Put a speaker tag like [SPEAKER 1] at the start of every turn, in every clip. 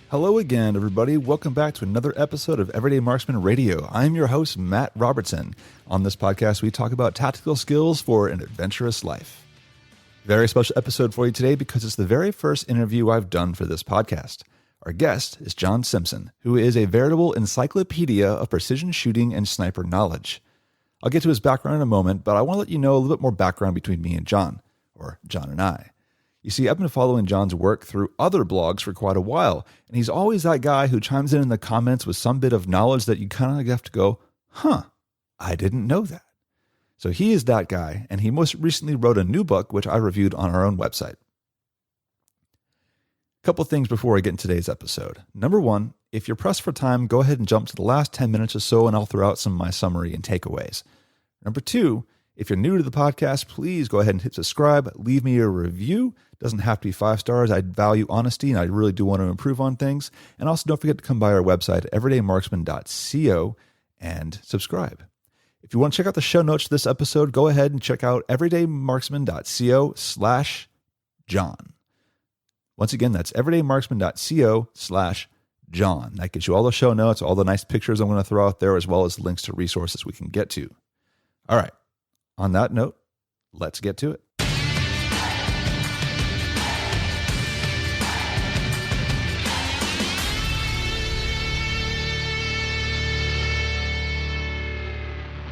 [SPEAKER 1] Hello again, everybody. Welcome back to another episode of Everyday Marksman Radio. I'm your host, Matt Robertson. On this podcast, we talk about tactical skills for an adventurous life. Very special episode for you today because it's the very first interview I've done for this podcast. Our guest is John Simpson, who is a veritable encyclopedia of precision shooting and sniper knowledge. I'll get to his background in a moment, but I want to let you know a little bit more background between me and John, or John and I. You see, I've been following John's work through other blogs for quite a while, and he's always that guy who chimes in the comments with some bit of knowledge that you kind of have to go, I didn't know that. So he is that guy, and he most recently wrote a new book, which I reviewed on our own website. A couple things before I get into today's episode. Number one, if you're pressed for time, go ahead and jump to the last 10 minutes or so, and I'll throw out some of my summary and takeaways. Number two, if you're new to the podcast, please go ahead and hit subscribe, leave me a review. Doesn't have to be 5 stars. I value honesty, and I really do want to improve on things. And also don't forget to come by our website, everydaymarksman.co, and subscribe. If you want to check out the show notes for this episode, go ahead and check out everydaymarksman.co/John. Once again, that's everydaymarksman.co/John. That gives you all the show notes, all the nice pictures I'm going to throw out there, as well as links to resources we can get to. All right. On that note, let's get to it.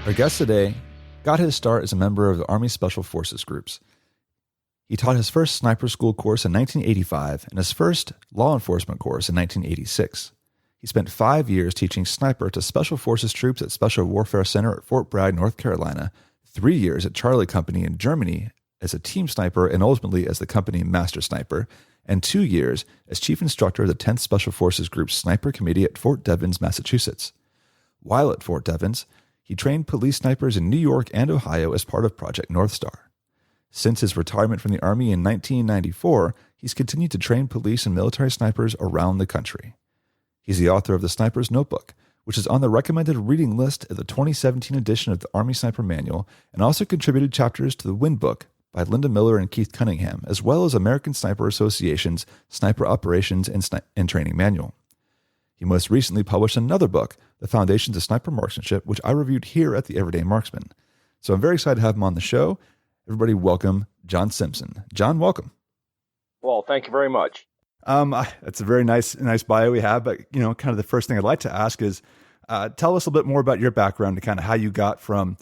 [SPEAKER 1] Our guest today got his start as a member of the Army Special Forces groups. He taught his first sniper school course in 1985 and his first law enforcement course in 1986. He spent 5 years teaching sniper to Special Forces troops at Special Warfare Center at Fort Bragg, North Carolina, 3 years at Charlie Company in Germany as a team sniper and ultimately as the company master sniper, and 2 years as chief instructor of the 10th Special Forces Group's Sniper Committee at Fort Devens, Massachusetts. While at Fort Devens, he trained police snipers in New York and Ohio as part of Project North Star. Since his retirement from the Army in 1994, he's continued to train police and military snipers around the country. He's the author of The Sniper's Notebook, which is on the recommended reading list of the 2017 edition of the Army Sniper Manual, and also contributed chapters to the Wind Book by Linda Miller and Keith Cunningham, as well as American Sniper Association's Sniper Operations and Training Manual. He most recently published another book, The Foundations of Sniper Marksmanship, which I reviewed here at the Everyday Marksman. So I'm very excited to have him on the show. Everybody welcome John Simpson. John, welcome.
[SPEAKER 2] Well, thank you very much.
[SPEAKER 1] It's a very nice bio we have, but kind of the first thing I'd like to ask is, tell us a bit more about your background and kind of how you got from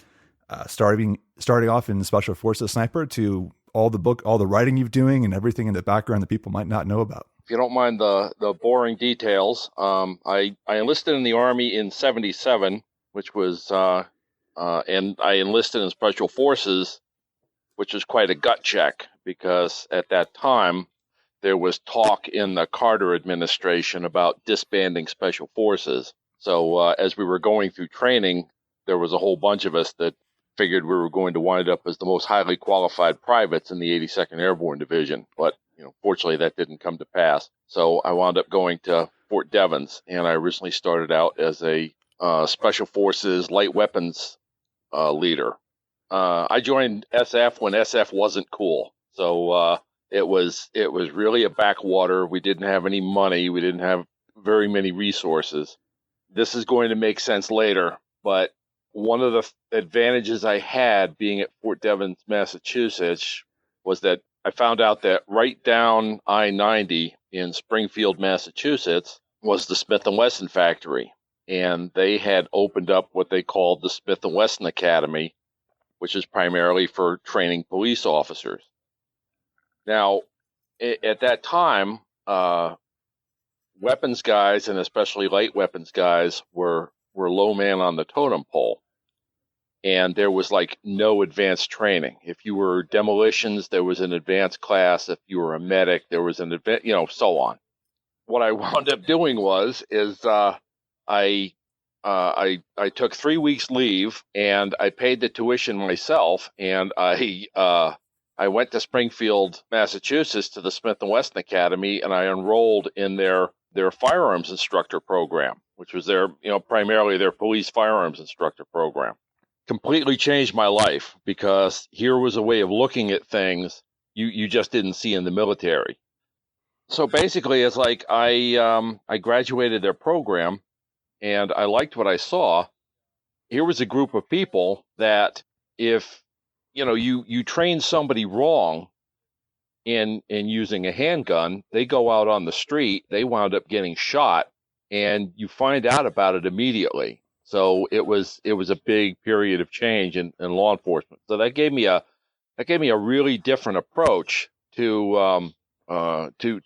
[SPEAKER 1] starting off in Special Forces sniper to all the writing you're doing and everything in the background that people might not know about.
[SPEAKER 2] If you don't mind the boring details, I enlisted in the Army in 1977, which was, and I enlisted in Special Forces, which was quite a gut check because at that time there was talk in the Carter administration about disbanding Special Forces. So as we were going through training, there was a whole bunch of us that figured we were going to wind up as the most highly qualified privates in the 82nd Airborne Division. But fortunately, that didn't come to pass. So I wound up going to Fort Devens, and I originally started out as a Special Forces light weapons leader. I joined SF when SF wasn't cool. So it was really a backwater. We didn't have any money. We didn't have very many resources. This is going to make sense later, but one of the advantages I had being at Fort Devens, Massachusetts, was that I found out that right down I-90 in Springfield, Massachusetts, was the Smith & Wesson factory. And they had opened up what they called the Smith & Wesson Academy, which is primarily for training police officers. Now, at that time, weapons guys, and especially light weapons guys, were low man on the totem pole. And there was like no advanced training. If you were demolitions, there was an advanced class. If you were a medic, there was an advanced, so on. What I wound up doing I took 3 weeks leave and I paid the tuition myself, and I went to Springfield, Massachusetts, to the Smith & Wesson Academy, and I enrolled in their firearms instructor program, which was primarily their police firearms instructor program. Completely changed my life because here was a way of looking at things you just didn't see in the military. So basically, it's like I graduated their program, and I liked what I saw. Here was a group of people that if you train somebody wrong in using a handgun, they go out on the street, they wound up getting shot, and you find out about it immediately. So it was a big period of change in law enforcement. So that gave me a really different approach to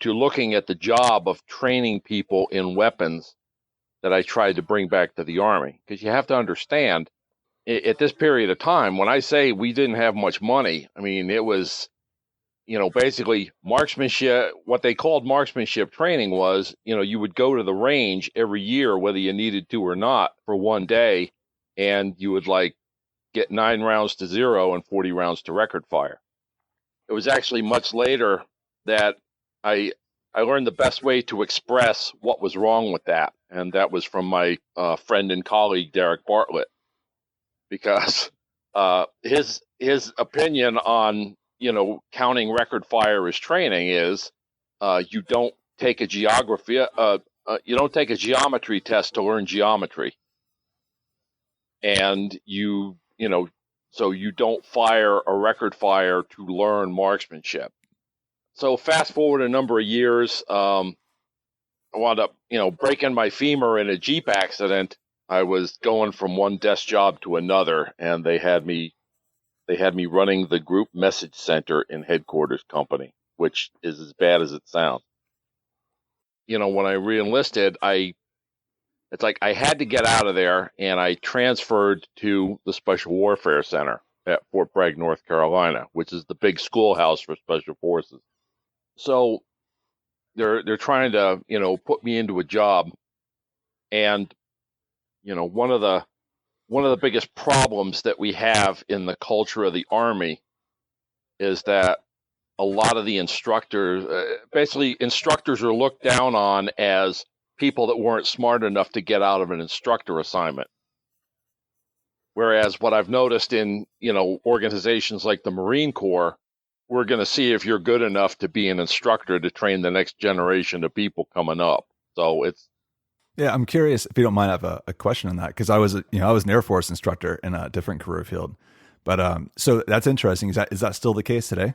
[SPEAKER 2] looking at the job of training people in weapons that I tried to bring back to the Army. Because you have to understand, at this period of time, when I say we didn't have much money, I mean, it was, basically marksmanship. What they called marksmanship training was, you would go to the range every year, whether you needed to or not, for one day, and you would get 9 rounds to 0 and 40 rounds to record fire. It was actually much later that I learned the best way to express what was wrong with that, and that was from my friend and colleague Derek Bartlett, because his opinion on counting record fire as training is you don't take a geometry test to learn geometry, and so you don't fire a record fire to learn marksmanship. So fast forward a number of years, I wound up breaking my femur in a Jeep accident. I was going from one desk job to another, and they had me running the group message center in headquarters company, which is as bad as it sounds. When I reenlisted, it's like I had to get out of there, and I transferred to the Special Warfare Center at Fort Bragg, North Carolina, which is the big schoolhouse for Special Forces. So they're trying to, put me into a job, and one of the biggest problems that we have in the culture of the Army is that a lot of the instructors, basically instructors are looked down on as people that weren't smart enough to get out of an instructor assignment. Whereas what I've noticed in, organizations like the Marine Corps, we're going to see if you're good enough to be an instructor to train the next generation of people coming up. So it's.
[SPEAKER 1] Yeah, I'm curious if you don't mind. I have a question on that, because I was an Air Force instructor in a different career field, but so that's interesting. Is that still the case today?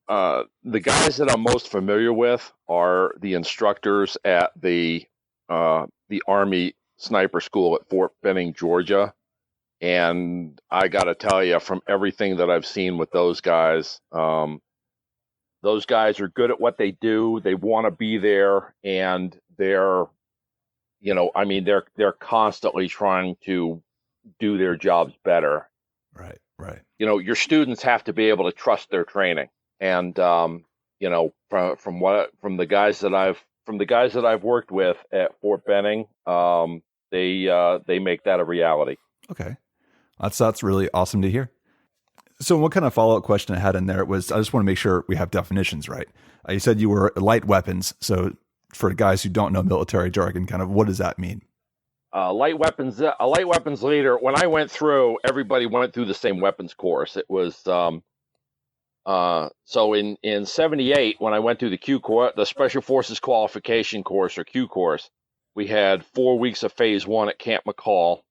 [SPEAKER 2] The guys that I'm most familiar with are the instructors at the Army Sniper School at Fort Benning, Georgia. And I got to tell you, from everything that I've seen with those guys are good at what they do. They want to be there, and they're constantly trying to do their jobs better.
[SPEAKER 1] Right.
[SPEAKER 2] Your students have to be able to trust their training. And from the guys that I've worked with at Fort Benning, they make that a reality.
[SPEAKER 1] Okay, that's really awesome to hear. So what kind of follow-up question I had in there was, I just want to make sure we have definitions right. You said you were light weapons, so for guys who don't know military jargon, kind of what does that mean?
[SPEAKER 2] A light weapons leader. When I went through, everybody went through the same weapons course. It was so in 78, when I went through the Q course, the Special Forces Qualification course, or Q course, we had 4 weeks of Phase 1 at Camp McCall.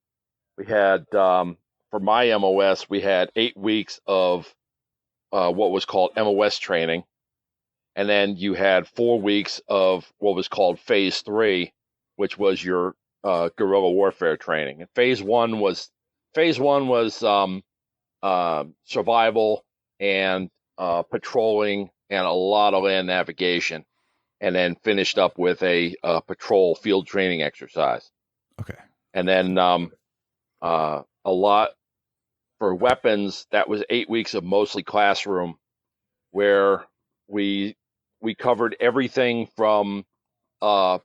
[SPEAKER 2] We had, for my MOS, we had 8 weeks of what was called MOS training. And then you had 4 weeks of what was called Phase 3, which was your guerrilla warfare training. And Phase 1 was survival and patrolling and a lot of land navigation, and then finished up with a patrol field training exercise.
[SPEAKER 1] Okay.
[SPEAKER 2] And then a lot for weapons. That was 8 weeks of mostly classroom, where we covered everything from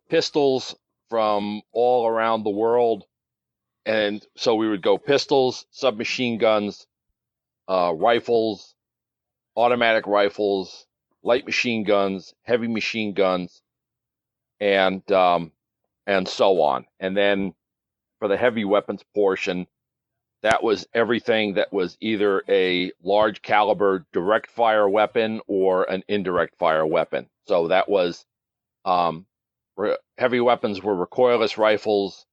[SPEAKER 2] pistols from all around the world. And so we would go pistols, submachine guns, rifles, automatic rifles, light machine guns, heavy machine guns, and so on. And then for the heavy weapons portion, that was everything that was either a large caliber direct fire weapon or an indirect fire weapon. So that was Um, Heavy weapons were recoilless rifles,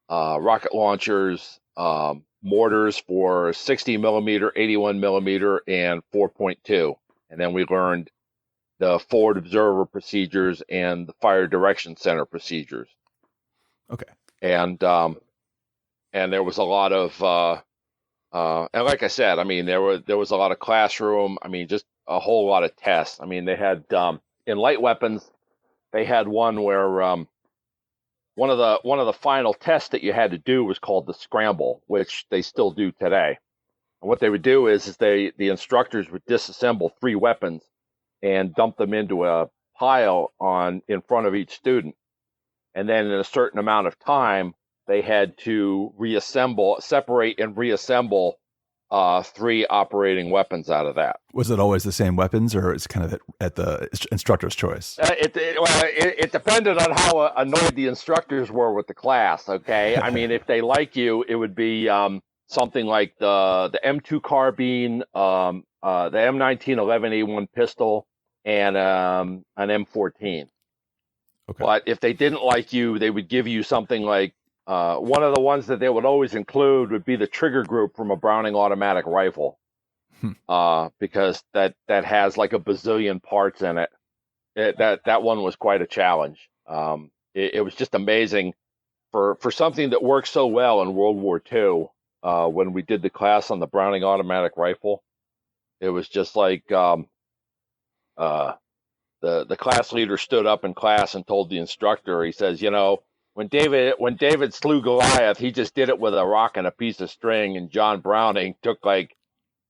[SPEAKER 2] rocket launchers, mortars for 60 millimeter, 81 millimeter, and 4.2. And then we learned the forward observer procedures and the fire direction center procedures.
[SPEAKER 1] Okay.
[SPEAKER 2] And there was a lot of and like I said, I mean there was a lot of classroom. I mean just a whole lot of tests. I mean they had in light weapons they had one where one of the final tests that you had to do was called the scramble, which they still do today. And what they would do is the instructors would disassemble 3 weapons and dump them into a pile in front of each student. And then in a certain amount of time, they had to separate and reassemble 3 operating weapons out of that.
[SPEAKER 1] Was it always the same weapons, or is it kind of at the instructor's choice?
[SPEAKER 2] It depended on how annoyed the instructors were with the class. Okay, I mean, if they like you, it would be something like the M2 carbine, the M1911A1 pistol, and an M14.
[SPEAKER 1] Okay.
[SPEAKER 2] But if they didn't like you, they would give you something like one of the ones that they would always include would be the trigger group from a Browning automatic rifle, because that has like a bazillion parts in it. That one was quite a challenge. It was just amazing for something that worked so well in World War II. When we did the class on the Browning automatic rifle, it was just like the class leader stood up in class and told the instructor, he says, when David slew Goliath, he just did it with a rock and a piece of string, and John Browning took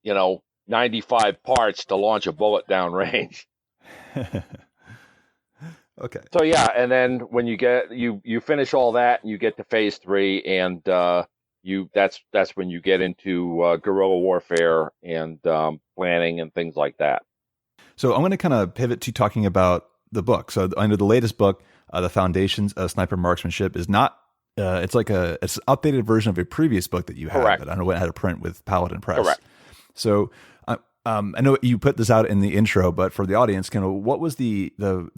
[SPEAKER 2] 95 parts to launch a bullet down range.
[SPEAKER 1] Okay.
[SPEAKER 2] So yeah, and then when you finish all that and you get to phase 3, and that's when you get into guerrilla warfare and planning and things like that.
[SPEAKER 1] So I'm going to kind of pivot to talking about the book. So under the latest book, The Foundations of Sniper Marksmanship is not, it's an updated version of a previous book that you had.
[SPEAKER 2] Correct.
[SPEAKER 1] That I don't know what had to print with Paladin Press.
[SPEAKER 2] Correct.
[SPEAKER 1] So I know you put this out in the intro, but for the audience, kind of what was the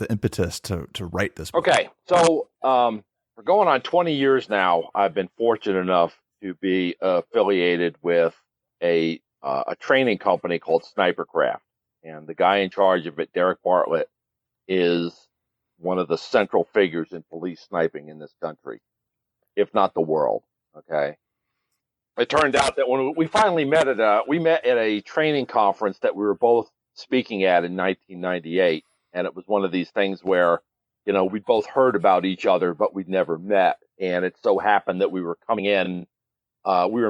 [SPEAKER 1] impetus to write this book?
[SPEAKER 2] Okay. So for going on 20 years now, I've been fortunate enough to be affiliated with a training company called Snipercraft. And the guy in charge of it, Derek Bartlett, is one of the central figures in police sniping in this country, if not the world. Okay. It turned out that when we finally met at a training conference that we were both speaking at in 1998, and it was one of these things where, we'd both heard about each other, but we'd never met. And it so happened that we were coming in, we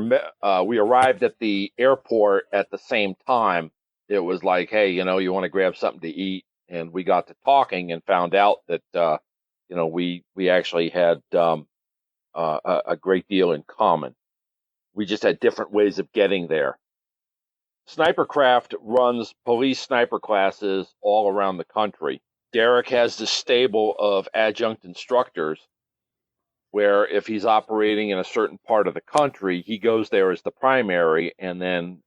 [SPEAKER 2] arrived at the airport at the same time. It was like, hey, you want to grab something to eat, and we got to talking and found out that, we actually had a great deal in common. We just had different ways of getting there. Snipercraft runs police sniper classes all around the country. Derek has this stable of adjunct instructors where if he's operating in a certain part of the country, he goes there as the primary, and then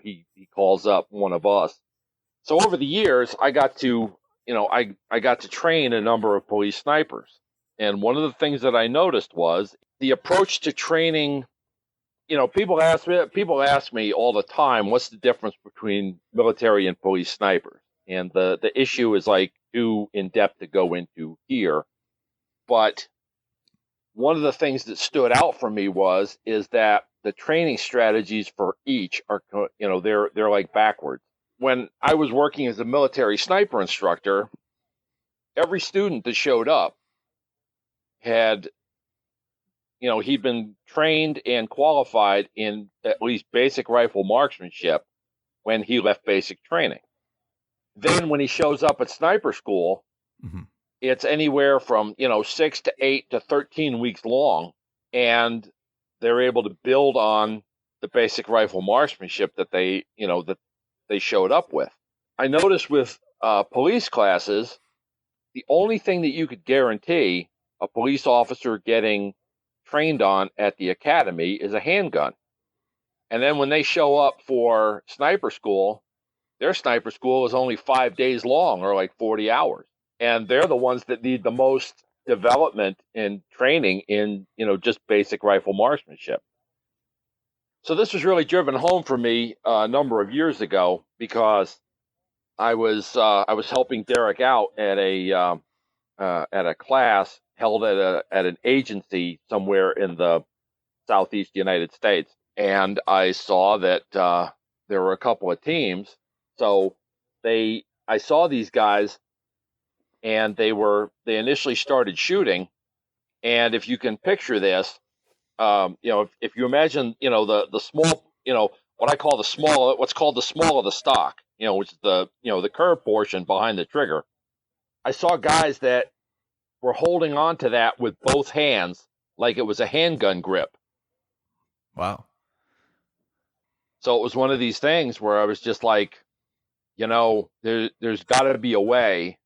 [SPEAKER 2] he calls up one of us. So over the years, I got to train a number of police snipers. And one of the things that I noticed was the approach to training. People ask me all the time, what's the difference between military and police snipers? And the issue is too in depth to go into here. But one of the things that stood out for me is that the training strategies for each are, they're like backwards. When I was working as a military sniper instructor, every student that showed up had, he'd been trained and qualified in at least basic rifle marksmanship when he left basic training. Then when he shows up at sniper school, mm-hmm. It's anywhere from, 6 to 8 to 13 weeks long, and they're able to build on the basic rifle marksmanship that they showed up with. I noticed with police classes, the only thing that you could guarantee a police officer getting trained on at the academy is a handgun. And then when they show up for sniper school, their sniper school is only 5 days long, or 40 hours. and they're the ones that need the most development and training in, just basic rifle marksmanship. So this was really driven home for me a number of years ago because I was helping Derek out at a class held at an agency somewhere in the southeast United States, and I saw that there were a couple of teams. So I saw these guys, and they initially started shooting. And if you can picture this, if you imagine, the small, what I call what's called the small of the stock, which is the curved portion behind the trigger. I saw guys that were holding on to that with both hands like it was a handgun grip.
[SPEAKER 1] Wow.
[SPEAKER 2] So it was one of these things where I was just like, there's got to be a way,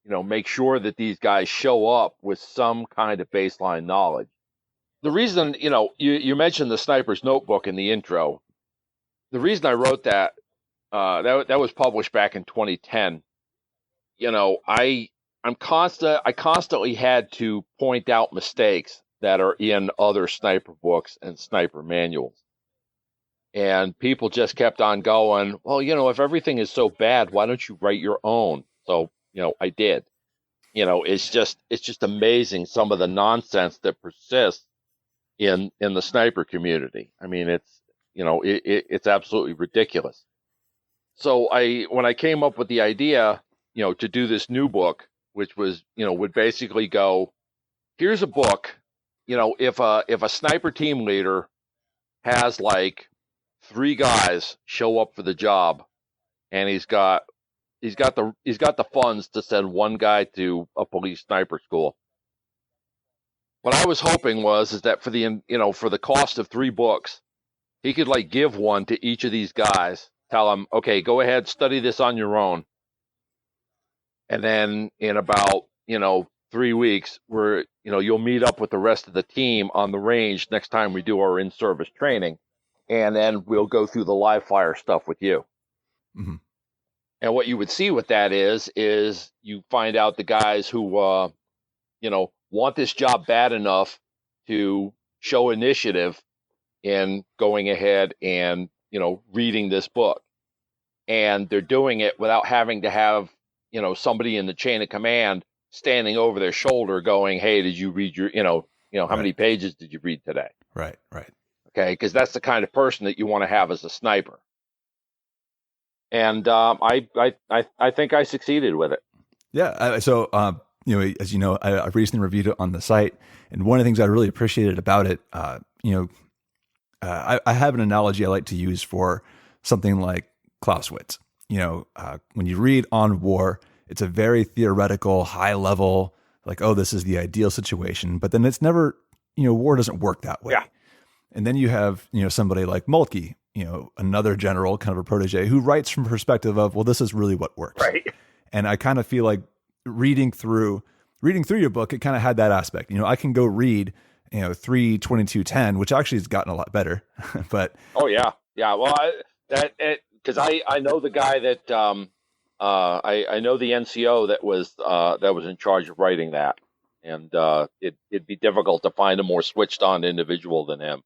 [SPEAKER 2] make sure that these guys show up with some kind of baseline knowledge. The reason, you mentioned the Sniper's Notebook in the intro. The reason I wrote that, that was published back in 2010. I constantly had to point out mistakes that are in other sniper books and sniper manuals. And people just kept on going, well, if everything is so bad, why don't you write your own? So, I did. It's just amazing some of the nonsense that persists in the sniper community. I mean, it's absolutely ridiculous. So when I came up with the idea, to do this new book, which was, would basically go, here's a book, if a sniper team leader has like 3 guys show up for the job, and he's got the funds to send 1 guy to a police sniper school. What I was hoping is that for the cost of 3 books, he could like give one to each of these guys, tell them, okay, go ahead, study this on your own. And then in about, 3 weeks, you'll meet up with the rest of the team on the range next time we do our in-service training. And then we'll go through the live fire stuff with you.
[SPEAKER 1] Mm-hmm.
[SPEAKER 2] And what you would see with that is you find out the guys who, want this job bad enough to show initiative in going ahead and, reading this book. And they're doing it without having to have, somebody in the chain of command standing over their shoulder going, hey, did you read your, how many pages did you read today?
[SPEAKER 1] Right.
[SPEAKER 2] Okay. Because that's the kind of person that you want to have as a sniper. And I think I succeeded with it.
[SPEAKER 1] Yeah. So, as you know, I recently reviewed it on the site, and one of the things I really appreciated about it, I have an analogy I like to use for something like Clausewitz. When you read On War, it's a very theoretical, high level, like, oh, this is the ideal situation, but then it's never, war doesn't work that way.
[SPEAKER 2] Yeah.
[SPEAKER 1] And then you have, somebody like Moltke, another general, kind of a protege, who writes from perspective of, well, this is really what works.
[SPEAKER 2] Right.
[SPEAKER 1] And I kind of feel like reading through your book, it kind of had that aspect. I can go read, 3:22:10, which actually has gotten a lot better. But
[SPEAKER 2] oh yeah. Well, because I know the guy that I know the NCO that was in charge of writing that, and it'd be difficult to find a more switched on individual than him.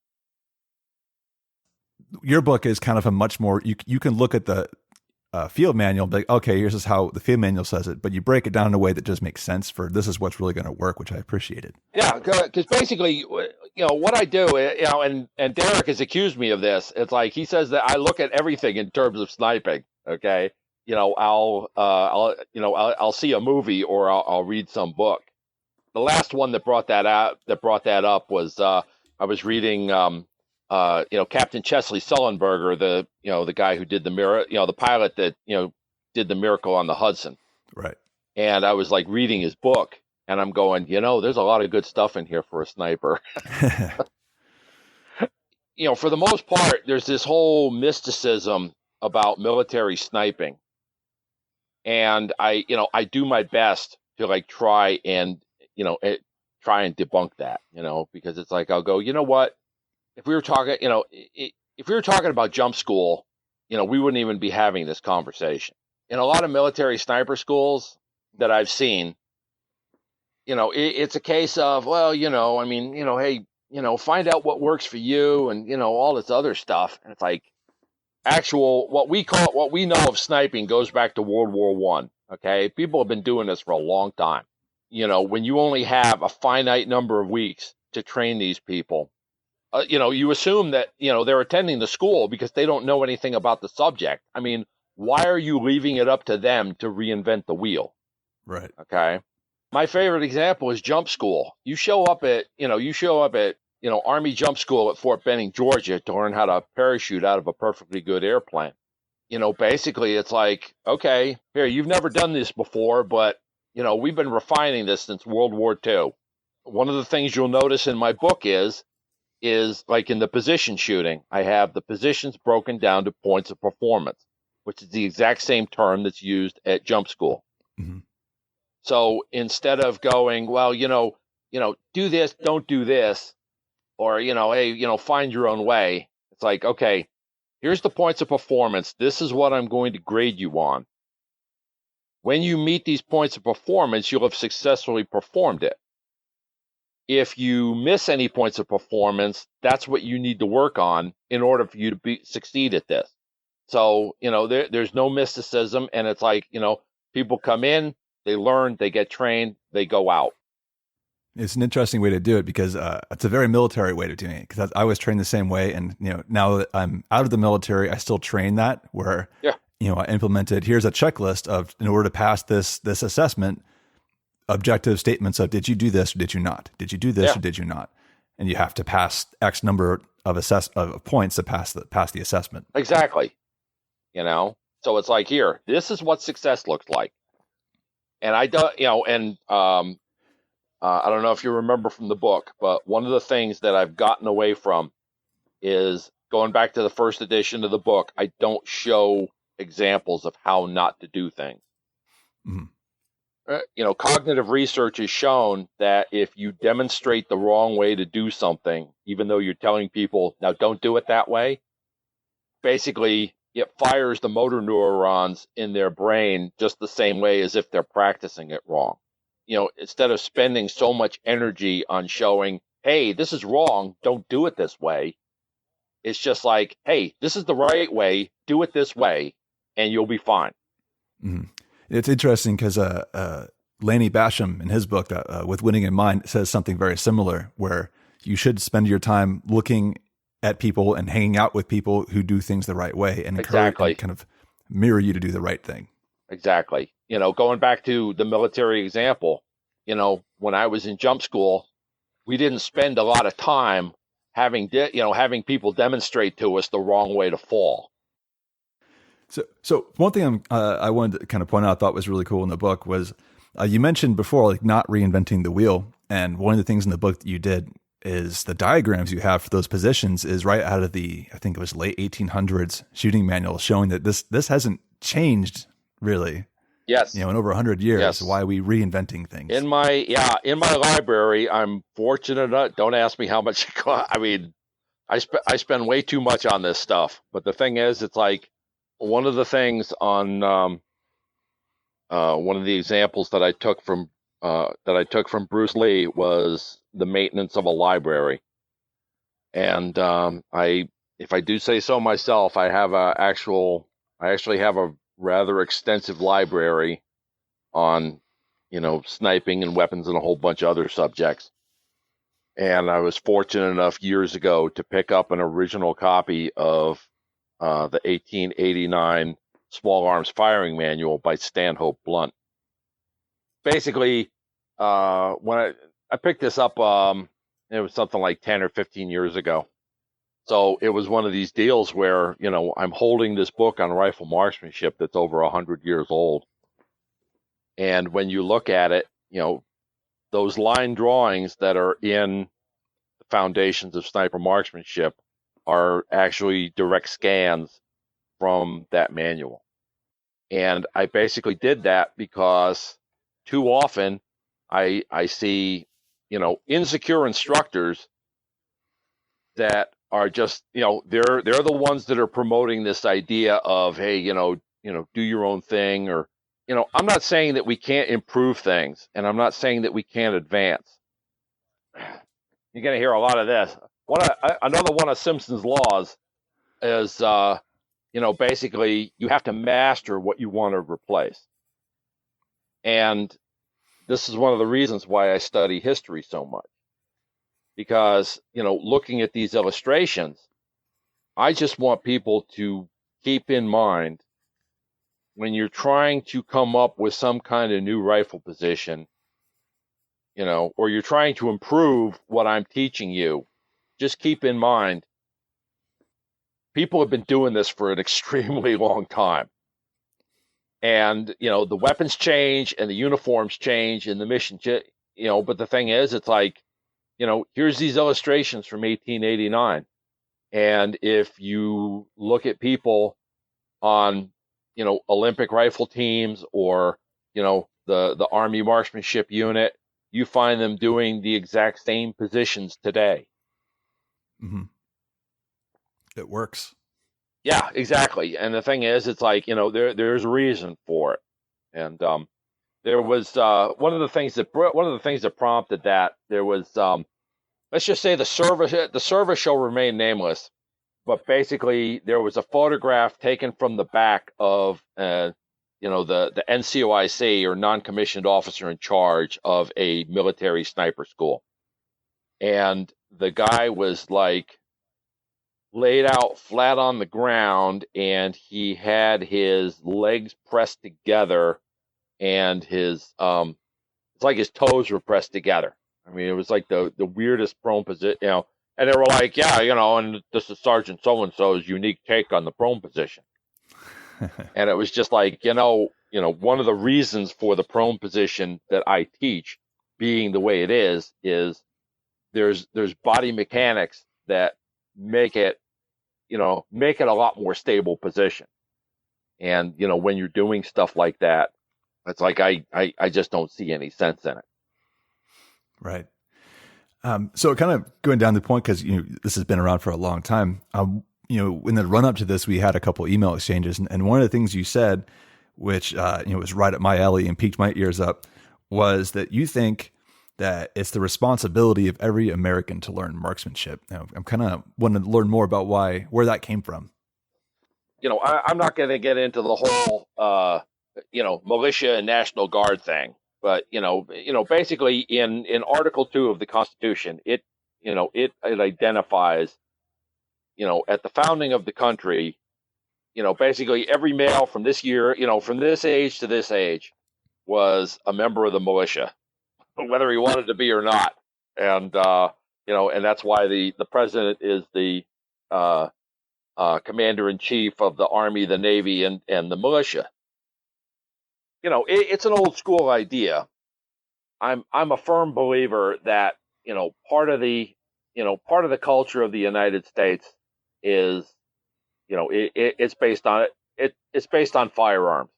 [SPEAKER 1] Your book is kind of a much more, you can look at the field manual and be like, okay, here's how the field manual says it, but you break it down in a way that just makes sense for this is what's really going to work, which I appreciated. Yeah,
[SPEAKER 2] because basically, what I do, and Derek has accused me of this. It's like he says that I look at everything in terms of sniping. Okay, I'll see a movie or I'll read some book. The last one that brought that up was I was reading Captain Chesley Sullenberger, the guy who did the pilot that did the Miracle on the Hudson.
[SPEAKER 1] Right.
[SPEAKER 2] And I was like reading his book, and I'm going, there's a lot of good stuff in here for a sniper. For the most part, there's this whole mysticism about military sniping, and I do my best to like try and debunk that, because it's like I'll go, what? If we were talking, if we were talking about jump school, we wouldn't even be having this conversation. In a lot of military sniper schools, that I've seen, it's a case of, well, I mean, hey, find out what works for you and, all this other stuff. And it's like what we know of sniping goes back to World War One. Okay. People have been doing this for a long time. When you only have a finite number of weeks to train these people, you assume that, they're attending the school because they don't know anything about the subject. I mean, why are you leaving it up to them to reinvent the wheel?
[SPEAKER 1] Right.
[SPEAKER 2] Okay. My favorite example is jump school. You show up at Army jump school at Fort Benning, Georgia to learn how to parachute out of a perfectly good airplane. Basically it's like, okay, here, you've never done this before, but, we've been refining this since World War II. One of the things you'll notice in my book is like in the position shooting, I have the positions broken down to points of performance, which is the exact same term that's used at jump school.
[SPEAKER 1] Mm-hmm.
[SPEAKER 2] So instead of going, well, do this, don't do this, or, hey, find your own way. It's like, okay, here's the points of performance. This is what I'm going to grade you on. When you meet these points of performance, you'll have successfully performed it. If you miss any points of performance, that's what you need to work on in order for you to succeed at this. So, there's no mysticism, and it's like, people come in, they learn, they get trained, they go out.
[SPEAKER 1] It's an interesting way to do it because it's a very military way of doing it. Because I was trained the same way, and now that I'm out of the military, I still train that where I implemented. Here's a checklist of in order to pass this assessment, objective statements of did you do this or did you not? Did you do this or did you not? And you have to pass X number of points to pass the assessment.
[SPEAKER 2] Exactly. So it's like, here, this is what success looks like. And I don't know if you remember from the book, but one of the things that I've gotten away from is going back to the first edition of the book. I don't show examples of how not to do things.
[SPEAKER 1] Mm-hmm.
[SPEAKER 2] Cognitive research has shown that if you demonstrate the wrong way to do something, even though you're telling people, now don't do it that way, basically it fires the motor neurons in their brain just the same way as if they're practicing it wrong. Instead of spending so much energy on showing, hey, this is wrong, don't do it this way. It's just like, hey, this is the right way, do it this way, and you'll be fine.
[SPEAKER 1] Mm-hmm. It's interesting because Lanny Basham in his book, With Winning in Mind, says something very similar, where you should spend your time looking at people and hanging out with people who do things the right way and encourage and kind of mirror you to do the right thing.
[SPEAKER 2] Exactly. Going back to the military example, when I was in jump school, we didn't spend a lot of time having people demonstrate to us the wrong way to fall.
[SPEAKER 1] So one thing I wanted to kind of point out, I thought was really cool in the book was you mentioned before, like not reinventing the wheel. And one of the things in the book that you did is the diagrams you have for those positions is right out of the, I think it was late 1800s shooting manual, showing that this hasn't changed really.
[SPEAKER 2] Yes.
[SPEAKER 1] In over 100 years. Yes. Why are we reinventing things?
[SPEAKER 2] In my library, I'm fortunate. Don't ask me how much it costs. I mean, I spend way too much on this stuff. But the thing is, it's like one of the things on one of the examples that I took from Bruce Lee was the maintenance of a library. And if I do say so myself, I actually have a rather extensive library on, sniping and weapons and a whole bunch of other subjects. And I was fortunate enough years ago to pick up an original copy of the 1889 Small Arms Firing Manual by Stanhope Blunt. Basically, when I picked this up, it was something like 10 or 15 years ago. So it was one of these deals where, I'm holding this book on rifle marksmanship that's over 100 years old. And when you look at it, those line drawings that are in the Foundations of Sniper Marksmanship are actually direct scans from that manual. And I basically did that because too often I see, insecure instructors that are just, they're the ones that are promoting this idea of, hey, do your own thing, or, I'm not saying that we can't improve things, and I'm not saying that we can't advance. You're going to hear a lot of this. Another one of Simpson's laws is, basically you have to master what you want to replace. And this is one of the reasons why I study history so much. Because, looking at these illustrations, I just want people to keep in mind when you're trying to come up with some kind of new rifle position, or you're trying to improve what I'm teaching you, just keep in mind, people have been doing this for an extremely long time. And, the weapons change and the uniforms change and the mission, but the thing is, it's like, here's these illustrations from 1889. And if you look at people on, Olympic rifle teams or, the Army marksmanship unit, you find them doing the exact same positions today.
[SPEAKER 1] Mm-hmm. It works.
[SPEAKER 2] Yeah, exactly. And the thing is, it's like, there's a reason for it. And there was one of the things that prompted that. There was, let's just say the service shall remain nameless. But basically, there was a photograph taken from the back of, the NCOIC, or non-commissioned officer in charge of a military sniper school. And the guy was like laid out flat on the ground, and he had his legs pressed together, and his it's like his toes were pressed together. I mean, it was like the weirdest prone position, And they were like, yeah, and this is Sergeant so-and-so's unique take on the prone position. And it was just like, one of the reasons for the prone position that I teach being the way it is there's body mechanics that make it a lot more stable position. And, when you're doing stuff like that, it's like, I just don't see any sense in it.
[SPEAKER 1] Right. So kind of going down the point, because this has been around for a long time. In the run up to this, we had a couple email exchanges, and one of the things you said, which was right up my alley and piqued my ears up, was that you think that it's the responsibility of every American to learn marksmanship. I'm kind of wanting to learn more about where that came from.
[SPEAKER 2] I'm not going to get into the whole militia and National Guard thing. But basically, in Article 2 of the Constitution, it identifies, at the founding of the country, basically every male from this year, from this age to this age, was a member of the militia, whether he wanted to be or not. And and that's why the president is the commander in chief of the Army, the Navy, and the militia. It's an old school idea. I'm a firm believer that part of the culture of the United States is it's based on it's based on firearms.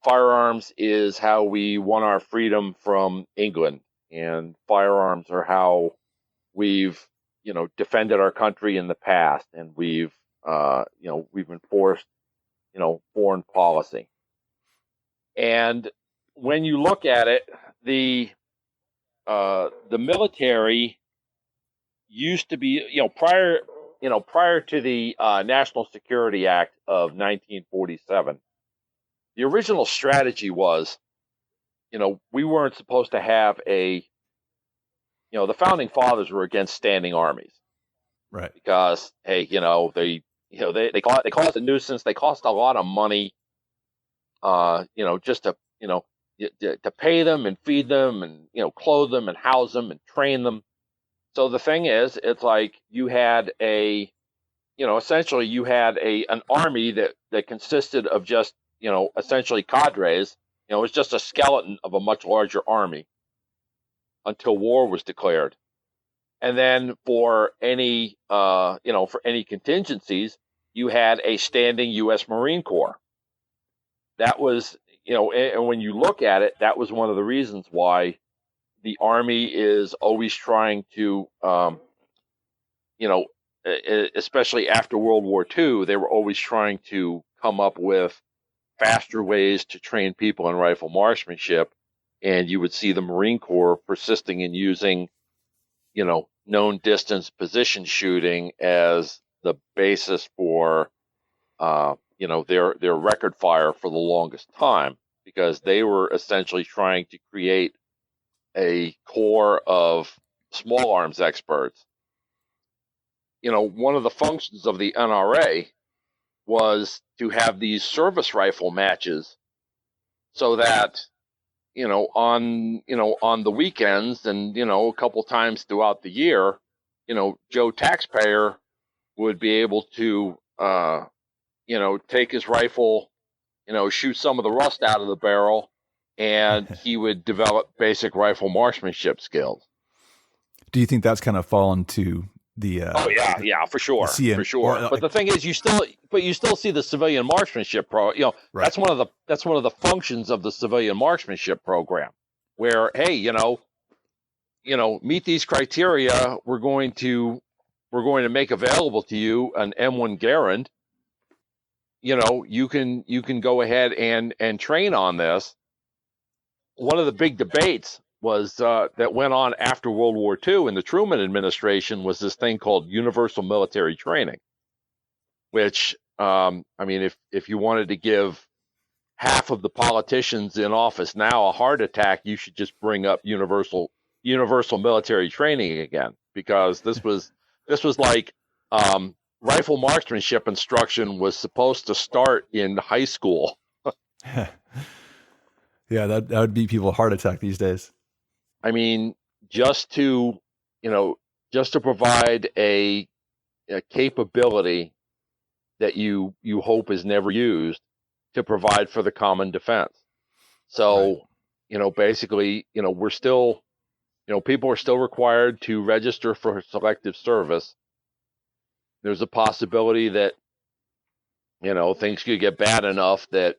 [SPEAKER 2] Firearms is how we won our freedom from England, and firearms are how we've defended our country in the past, and we've enforced foreign policy. And when you look at it, the military used to be, prior to the National Security Act of 1947, the original strategy was, we weren't supposed to have the founding fathers were against standing armies,
[SPEAKER 1] right?
[SPEAKER 2] Because hey, they caused a nuisance, they cost a lot of money, just to pay them and feed them and clothe them and house them and train them. So the thing is, it's like you had essentially you had an army that consisted of just essentially cadres. It was just a skeleton of a much larger army until war was declared. And then for any contingencies, you had a standing U.S. Marine Corps. That was, and when you look at it, that was one of the reasons why the Army is always trying to, especially after World War II, they were always trying to come up with faster ways to train people in rifle marksmanship, and you would see the Marine Corps persisting in using, known distance position shooting as the basis for, their record fire for the longest time, because they were essentially trying to create a core of small arms experts. One of the functions of the NRA was to have these service rifle matches, so that on the weekends and a couple times throughout the year, Joe taxpayer would be able to take his rifle, shoot some of the rust out of the barrel, and he would develop basic rifle marksmanship skills.
[SPEAKER 1] Do you think that's kind of fallen to the
[SPEAKER 2] for sure. But the thing is, you still see the civilian marksmanship right. That's one of the functions of the civilian marksmanship program, where, hey, meet these criteria, we're going to make available to you an M1 Garand. You can go ahead and train on this. One of the big debates was that went on after World War II in the Truman administration was this thing called universal military training, which, if you wanted to give half of the politicians in office now a heart attack, you should just bring up universal military training again, because this was like rifle marksmanship instruction was supposed to start in high school.
[SPEAKER 1] Yeah, that would be people a heart attack these days.
[SPEAKER 2] Just to provide a capability that you hope is never used to provide for the common defense. So, right. Basically, we're still, people are still required to register for selective service. There's a possibility that, things could get bad enough that,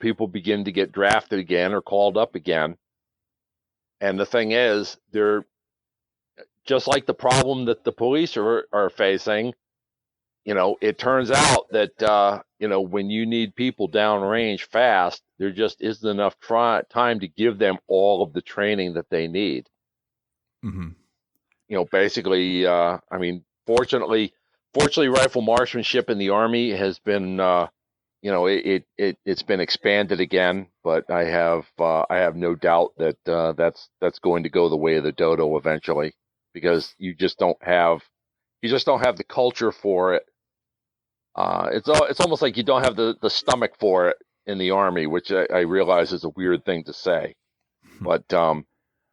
[SPEAKER 2] people begin to get drafted again or called up again. And the thing is, they're just like the problem that the police are facing. It turns out that, when you need people downrange fast, there just isn't enough time to give them all of the training that they need. Mm-hmm. Basically, fortunately, rifle marksmanship in the Army has been, it's been expanded again, but I have no doubt that that's going to go the way of the dodo eventually, because you just don't have the culture for it. It's almost like you don't have the stomach for it in the Army, which I realize is a weird thing to say, but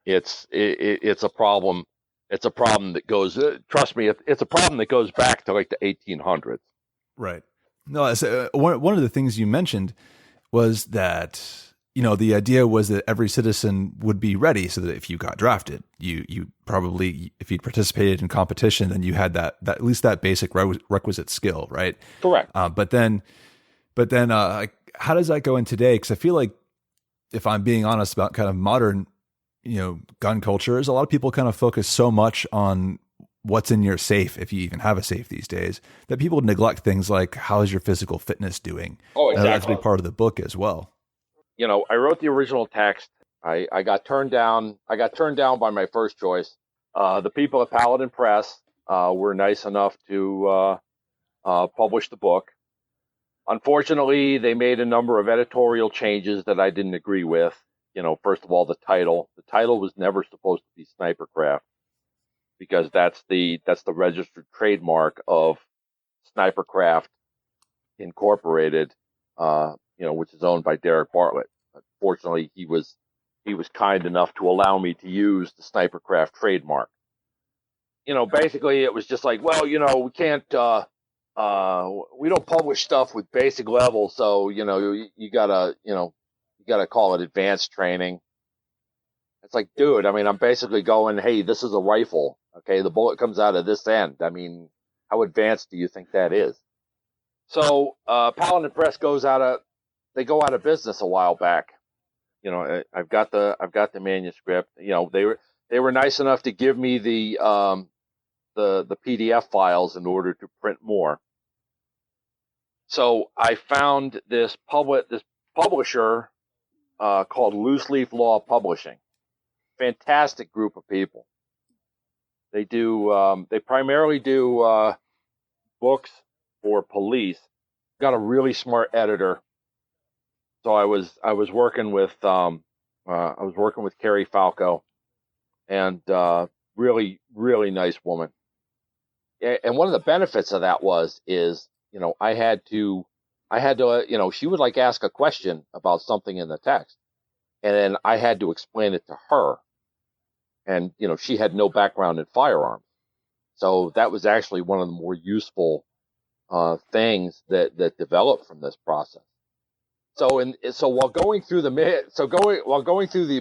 [SPEAKER 2] it's a problem. It's a problem that goes. Trust me, it's a problem that goes back to like the 1800s.
[SPEAKER 1] Right. No, one of the things you mentioned was that, the idea was that every citizen would be ready, so that if you got drafted, you probably, if you participated in competition, then you had that at least that basic requisite skill, right?
[SPEAKER 2] Correct.
[SPEAKER 1] But then, how does that go in today? Because I feel like, if I'm being honest about kind of modern, gun culture, is a lot of people kind of focus so much on what's in your safe, if you even have a safe these days, that people neglect things like, how is your physical fitness doing?
[SPEAKER 2] Oh, exactly.
[SPEAKER 1] That's a big part of the book as well.
[SPEAKER 2] I wrote the original text. I got turned down. I got turned down by my first choice. The people at Paladin Press were nice enough to publish the book. Unfortunately, they made a number of editorial changes that I didn't agree with. First of all, the title. The title was never supposed to be Snipercraft, because that's the registered trademark of Snipercraft Incorporated, which is owned by Derek Bartlett. Fortunately, he was kind enough to allow me to use the Snipercraft trademark. Basically it was just like, well, we can't, we don't publish stuff with basic level, so you gotta call it advanced training. It's like, dude, I'm basically going, hey, this is a rifle. Okay, the bullet comes out of this end. How advanced do you think that is? So Paladin Press go out of business a while back. I've got the manuscript. They were nice enough to give me the PDF files in order to print more. So I found this publisher called Loose Leaf Law Publishing. Fantastic group of people. They primarily do books for police. Got a really smart editor. So I was working with Carrie Falco, and really nice woman. And one of the benefits of that is I had to she would like ask a question about something in the text, and then I had to explain it to her. And she had no background in firearms, so that was actually one of the more useful things that developed from this process. So while going through the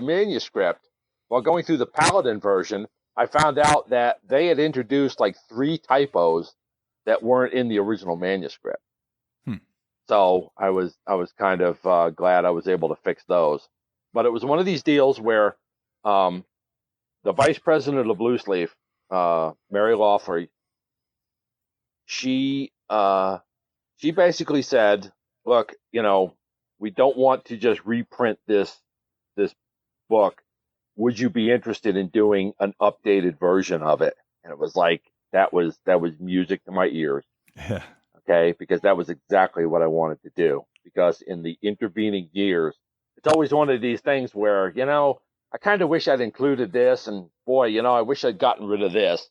[SPEAKER 2] manuscript, while going through the Paladin version, I found out that they had introduced like 3 typos that weren't in the original manuscript. So I was kind of glad I was able to fix those. But it was one of these deals where the vice president of Loose Leaf, Mary Lawfrey, she basically said, "Look, we don't want to just reprint this book. Would you be interested in doing an updated version of it?" And it was like that was music to my ears.
[SPEAKER 1] Yeah.
[SPEAKER 2] Okay, because that was exactly what I wanted to do. Because in the intervening years, it's always one of these things where I kind of wish I'd included this, and boy, I wish I'd gotten rid of this.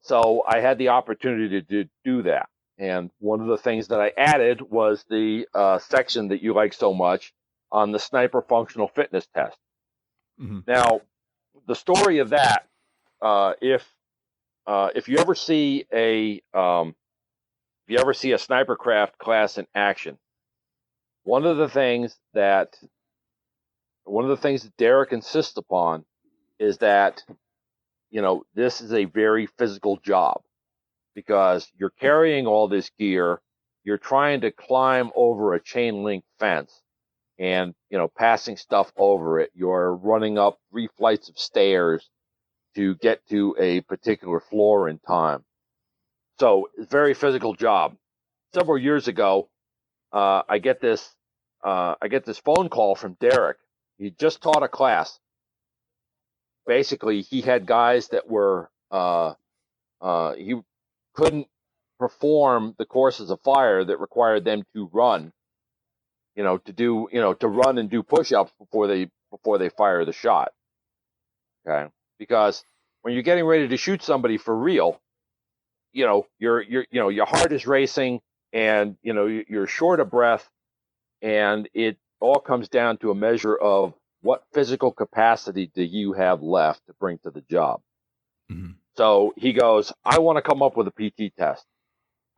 [SPEAKER 2] So I had the opportunity to do that. And one of the things that I added was the section that you like so much on the sniper functional fitness test. Mm-hmm. Now, the story of that, if you ever see a sniper craft class in action, one of the things that Derek insists upon is that this is a very physical job, because you're carrying all this gear, you're trying to climb over a chain link fence and, passing stuff over it. You're running up 3 flights of stairs to get to a particular floor in time. So it's a very physical job. Several years ago, I get this phone call from Derek. He just taught a class. Basically, he had guys that were, he couldn't perform the courses of fire that required them to run, to run and do push-ups before they fire the shot. Okay. Because when you're getting ready to shoot somebody for real, your heart is racing, and, you're short of breath, and it all comes down to a measure of what physical capacity do you have left to bring to the job. Mm-hmm. So he goes, "I want to come up with a PT test.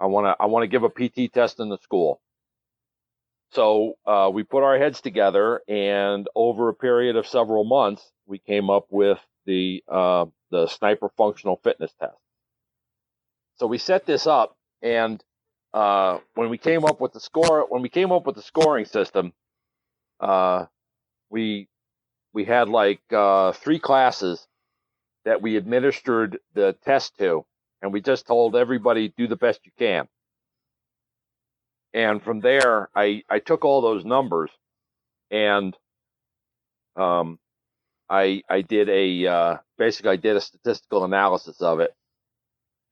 [SPEAKER 2] I want to give a PT test in the school." So we put our heads together, and over a period of several months, we came up with the sniper functional fitness test. So we set this up, and when we came up with the scoring system, we had like 3 classes that we administered the test to, and we just told everybody, do the best you can. And from there, I took all those numbers, and I did a statistical analysis of it.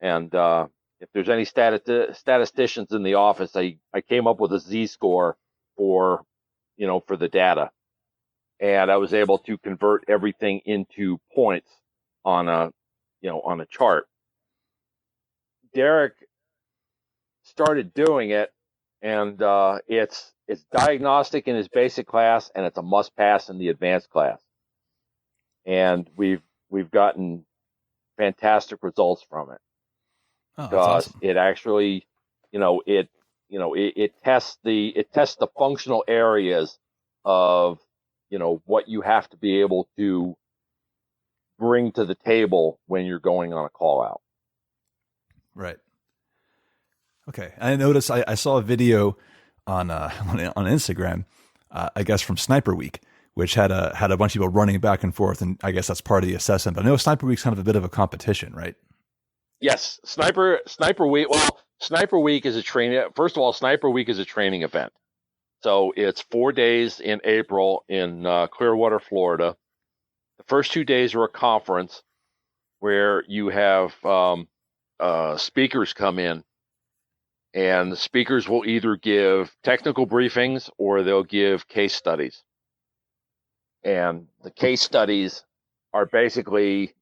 [SPEAKER 2] And if there's any statisticians in the office, I came up with a Z-score for the data, and I was able to convert everything into points on a chart. Derek started doing it, and it's diagnostic in his basic class, and it's a must pass in the advanced class. And we've gotten fantastic results from it.
[SPEAKER 1] Oh, because awesome.
[SPEAKER 2] It actually, it tests the functional areas of, what you have to be able to bring to the table when you're going on a call out.
[SPEAKER 1] Right. Okay. I noticed I saw a video on Instagram, I guess from Sniper Week, which had a bunch of people running back and forth, and I guess that's part of the assessment. But I know Sniper Week's kind of a bit of a competition, right?
[SPEAKER 2] Yes, Sniper Week. Well, Sniper Week is a training. First of all, Sniper Week is a training event. So it's 4 days in April in Clearwater, Florida. The first 2 days are a conference where you have speakers come in, and the speakers will either give technical briefings or they'll give case studies. And the case studies are basically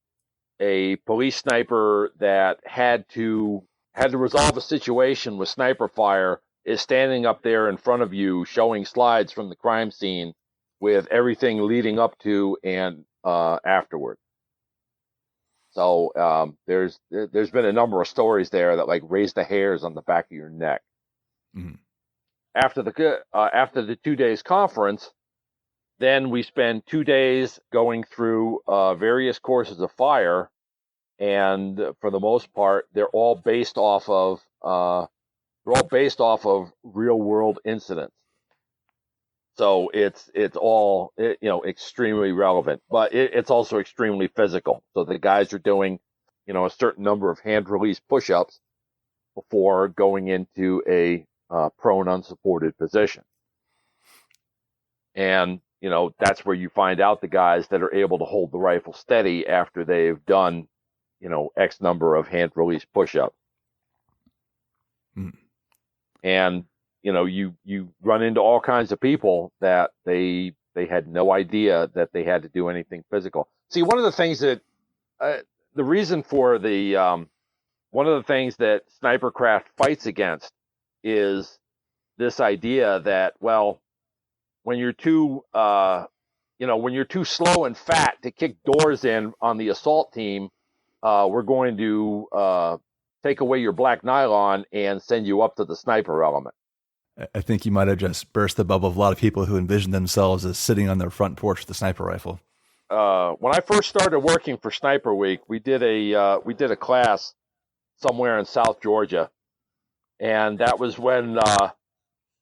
[SPEAKER 2] a police sniper that had to resolve a situation with sniper fire is standing up there in front of you showing slides from the crime scene with everything leading up to and afterward. So there's been a number of stories there that like raise the hairs on the back of your neck.
[SPEAKER 1] Mm-hmm.
[SPEAKER 2] After the 2 days conference, then we spend 2 days going through various courses of fire, and for the most part, they're all based off of real world incidents. So it's all extremely relevant, but it's also extremely physical. So the guys are doing a certain number of hand release push-ups before going into a prone unsupported position. And that's where you find out the guys that are able to hold the rifle steady after they've done X number of hand release push-ups. And you run into all kinds of people that they had no idea that they had to do anything physical. See, one of the things that the reason for one of the things that Snipercraft fights against is this idea that, well, when you're too slow and fat to kick doors in on the assault team, we're going to take away your black nylon and send you up to the sniper element.
[SPEAKER 1] I think you might have just burst the bubble of a lot of people who envision themselves as sitting on their front porch with a sniper rifle.
[SPEAKER 2] When I first started working for Sniper Week, we did a class somewhere in South Georgia, and that was when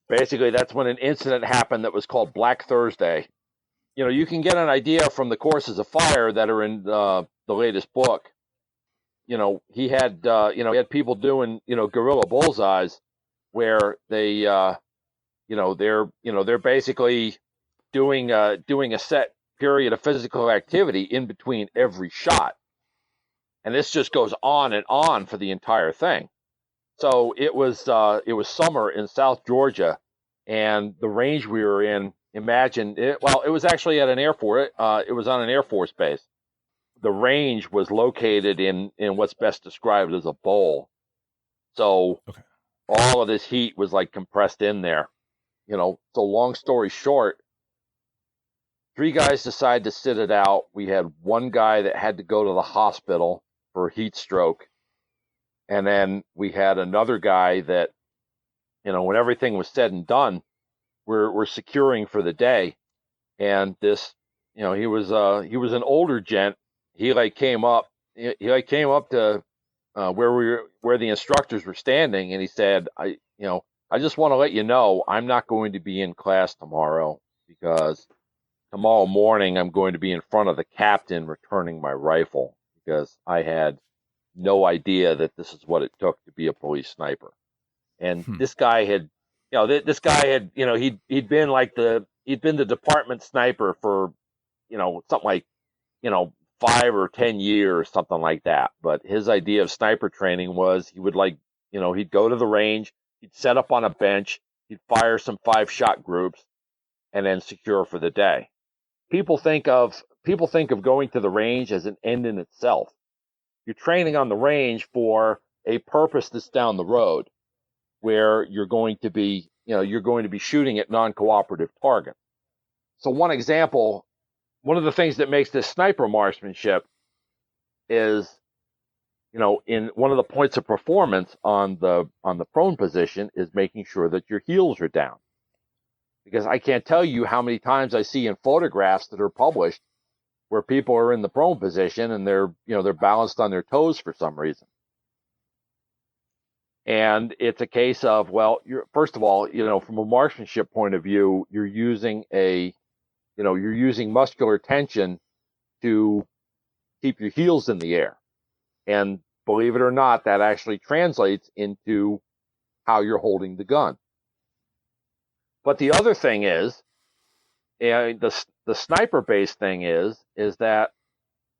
[SPEAKER 2] basically that's when an incident happened that was called Black Thursday. You can get an idea from the courses of fire that are in the latest book. He had people doing guerrilla bullseyes where they they're basically doing a set period of physical activity in between every shot, and this just goes on and on for the entire thing. So it was summer in South Georgia, and the range we were in. Imagine it. Well, it was actually at an airport. It was on an Air Force base. The range was located in what's best described as a bowl. So
[SPEAKER 1] okay.
[SPEAKER 2] All of this heat was like compressed in there. So long story short, 3 guys decided to sit it out. We had 1 guy that had to go to the hospital for heat stroke. And then we had another guy that, when everything was said and done, we're securing for the day. And this, he was an older gent. He came up to where the instructors were standing, and he said, I just want to let you know I'm not going to be in class tomorrow because tomorrow morning I'm going to be in front of the captain returning my rifle because I had no idea that this is what it took to be a police sniper. And this guy had, he'd been the department sniper for, something like, 5 or 10 years, something like that. But his idea of sniper training was he would he'd go to the range, he'd set up on a bench, he'd fire some 5-shot groups, and then secure for the day. People think of going to the range as an end in itself. You're training on the range for a purpose that's down the road, where you're going to be shooting at non-cooperative targets. So one of the things that makes this sniper marksmanship is, in one of the points of performance on the prone position is making sure that your heels are down. Because I can't tell you how many times I see in photographs that are published where people are in the prone position and they're balanced on their toes for some reason. And it's a case of, well, first of all, from a marksmanship point of view, you're using muscular tension to keep your heels in the air. And believe it or not, that actually translates into how you're holding the gun. But the other thing is, the sniper based thing is that,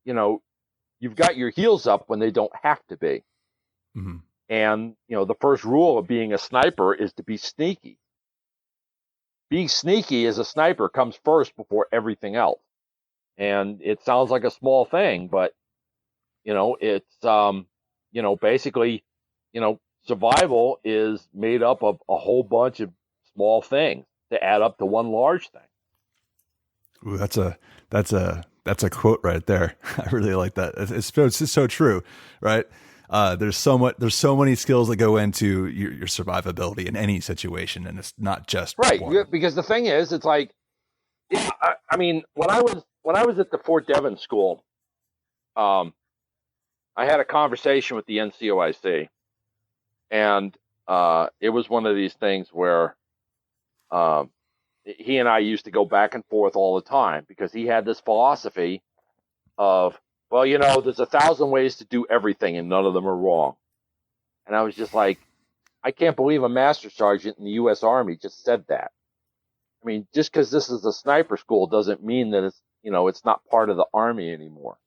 [SPEAKER 2] you've got your heels up when they don't have to be.
[SPEAKER 1] Mm-hmm.
[SPEAKER 2] And, the first rule of being a sniper is to be sneaky. Being sneaky as a sniper comes first before everything else. And it sounds like a small thing, but, it's, basically, survival is made up of a whole bunch of small things to add up to one large thing.
[SPEAKER 1] Ooh, that's a quote right there. I really like that. It's just so true, right? There's so many skills that go into your survivability in any situation, and it's not just
[SPEAKER 2] right.
[SPEAKER 1] one.
[SPEAKER 2] Because the thing is, it's like, I mean, when I was at the Fort Devon school, I had a conversation with the NCOIC, and it was one of these things where he and I used to go back and forth all the time, because he had this philosophy of, well, there's 1,000 ways to do everything and none of them are wrong. And I was just like, I can't believe a master sergeant in the U.S. Army just said that. I mean, just because this is a sniper school doesn't mean that it's not part of the Army anymore.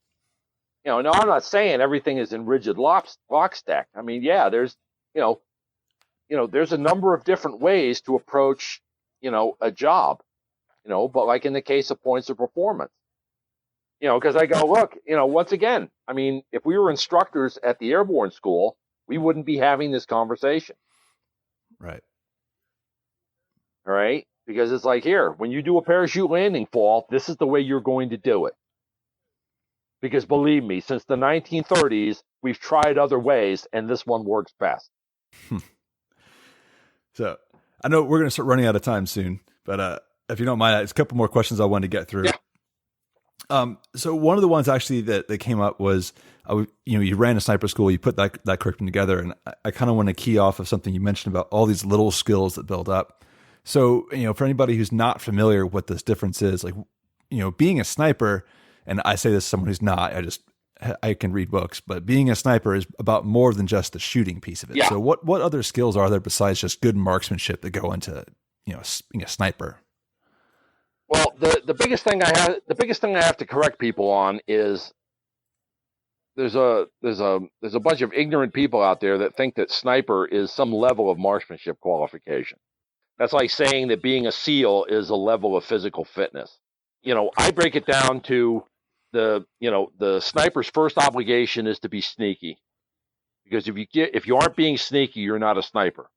[SPEAKER 2] No, I'm not saying everything is in rigid lockstep. I mean, yeah, there's a number of different ways to approach, a job, but like in the case of points of performance, because I go, look, once again, I mean, if we were instructors at the airborne school, we wouldn't be having this conversation.
[SPEAKER 1] Right.
[SPEAKER 2] All right. Because it's like, here, when you do a parachute landing fall, this is the way you're going to do it. Because believe me, since the 1930s, we've tried other ways, and this one works best.
[SPEAKER 1] So I know we're going to start running out of time soon, but if you don't mind, there's a couple more questions I wanted to get through.
[SPEAKER 2] Yeah.
[SPEAKER 1] So one of the ones actually that came up was, you ran a sniper school, you put that curriculum together, and I kind of want to key off of something you mentioned about all these little skills that build up. So, for anybody who's not familiar with what this difference is, like, being a sniper, and I say this as someone who's not, I can read books, but being a sniper is about more than just the shooting piece of it.
[SPEAKER 2] Yeah.
[SPEAKER 1] So what other skills are there besides just good marksmanship that go into, being a sniper?
[SPEAKER 2] Well, the biggest thing I have to correct people on is there's a bunch of ignorant people out there that think that sniper is some level of marksmanship qualification. That's like saying that being a SEAL is a level of physical fitness. I break it down to the sniper's first obligation is to be sneaky, because if you aren't being sneaky, you're not a sniper.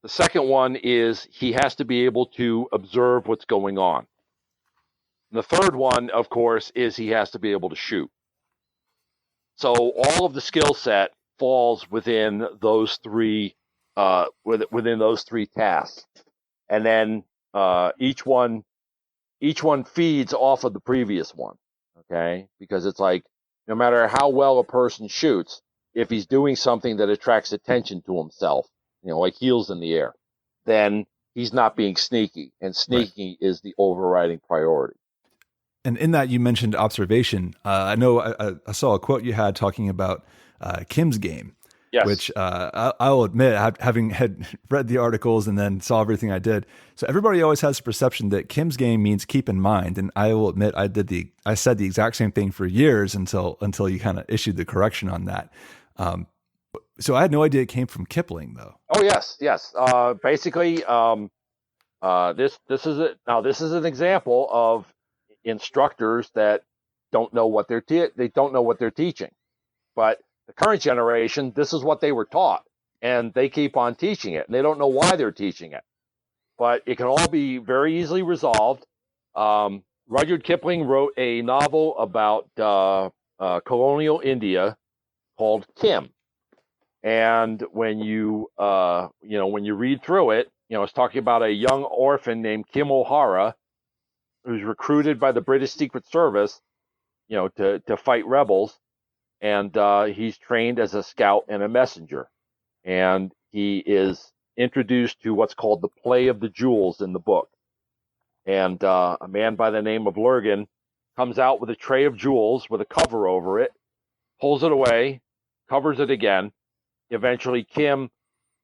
[SPEAKER 2] The second one is he has to be able to observe what's going on. And the third one, of course, is he has to be able to shoot. So all of the skill set falls within those three tasks, and then each one feeds off of the previous one. Okay, because it's like, no matter how well a person shoots, if he's doing something that attracts attention to himself, like heels in the air, then he's not being sneaky, and sneaky right. is the overriding priority.
[SPEAKER 1] And in that, you mentioned observation. I know I saw a quote you had talking about Kim's game,
[SPEAKER 2] yes.
[SPEAKER 1] which I'll admit, having had read the articles and then saw everything I did. So everybody always has the perception that Kim's game means keep in mind. And I will admit, I said the exact same thing for years until you kind of issued the correction on that. So I had no idea it came from Kipling, though.
[SPEAKER 2] Oh yes. Basically, this is it. Now this is an example of instructors that don't know what they're teaching, but the current generation, this is what they were taught, and they keep on teaching it, and they don't know why they're teaching it, but it can all be very easily resolved. Rudyard Kipling wrote a novel about colonial India called Kim, and when you read through it, it's talking about a young orphan named Kim O'Hara, who's recruited by the British Secret Service, to fight rebels. And he's trained as a scout and a messenger. And he is introduced to what's called the play of the jewels in the book. And a man by the name of Lurgan comes out with a tray of jewels with a cover over it, pulls it away, covers it again. Eventually, Kim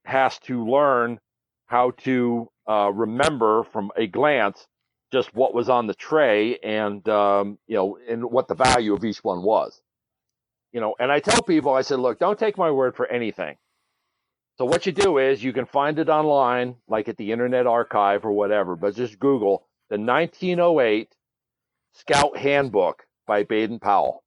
[SPEAKER 2] has to learn how to remember from a glance just what was on the tray and and what the value of each one was. And I tell people, I said, look, don't take my word for anything. So what you do is you can find it online, like at the Internet Archive or whatever, but just Google the 1908 Scout Handbook by Baden-Powell.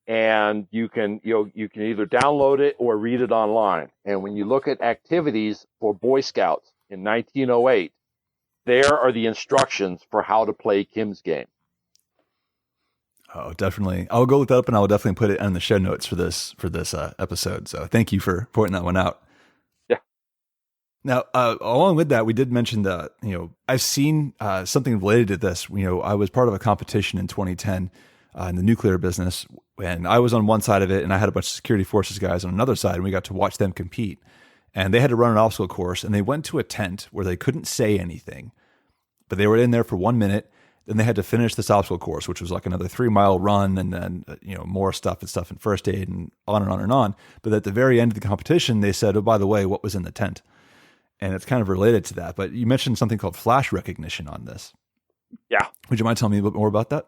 [SPEAKER 2] And you can either download it or read it online. And when you look at activities for Boy Scouts in 1908, there are the instructions for how to play Kim's game.
[SPEAKER 1] Oh, definitely. I'll go look that up, and I will definitely put it in the show notes for this episode. So thank you for pointing that one out.
[SPEAKER 2] Yeah.
[SPEAKER 1] Now, along with that, we did mention that, I've seen something related to this. I was part of a competition in 2010 in the nuclear business, and I was on one side of it, and I had a bunch of security forces guys on another side, and we got to watch them compete. And they had to run an obstacle course, and they went to a tent where they couldn't say anything, but they were in there for 1 minute. Then they had to finish this obstacle course, which was like another 3-mile run, and then more stuff in first aid and on and on and on. But at the very end of the competition, they said, "Oh, by the way, what was in the tent?" And it's kind of related to that. But you mentioned something called flash recognition on this.
[SPEAKER 2] Yeah.
[SPEAKER 1] Would you mind telling me a bit more about that?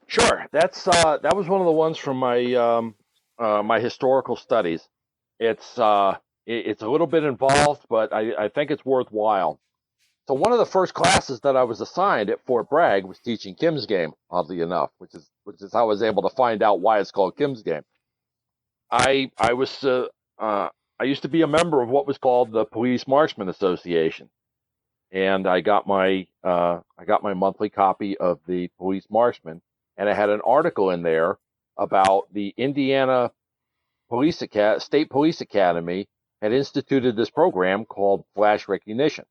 [SPEAKER 2] Sure. That was one of the ones from my my historical studies. It's a little bit involved, but I think it's worthwhile. So one of the first classes that I was assigned at Fort Bragg was teaching Kim's game, oddly enough, which is how I was able to find out why it's called Kim's game. I used to be a member of what was called the Police Marksman Association, and I got my monthly copy of the Police Marksman, and I had an article in there about the Indiana State Police Academy had instituted this program called flash recognition.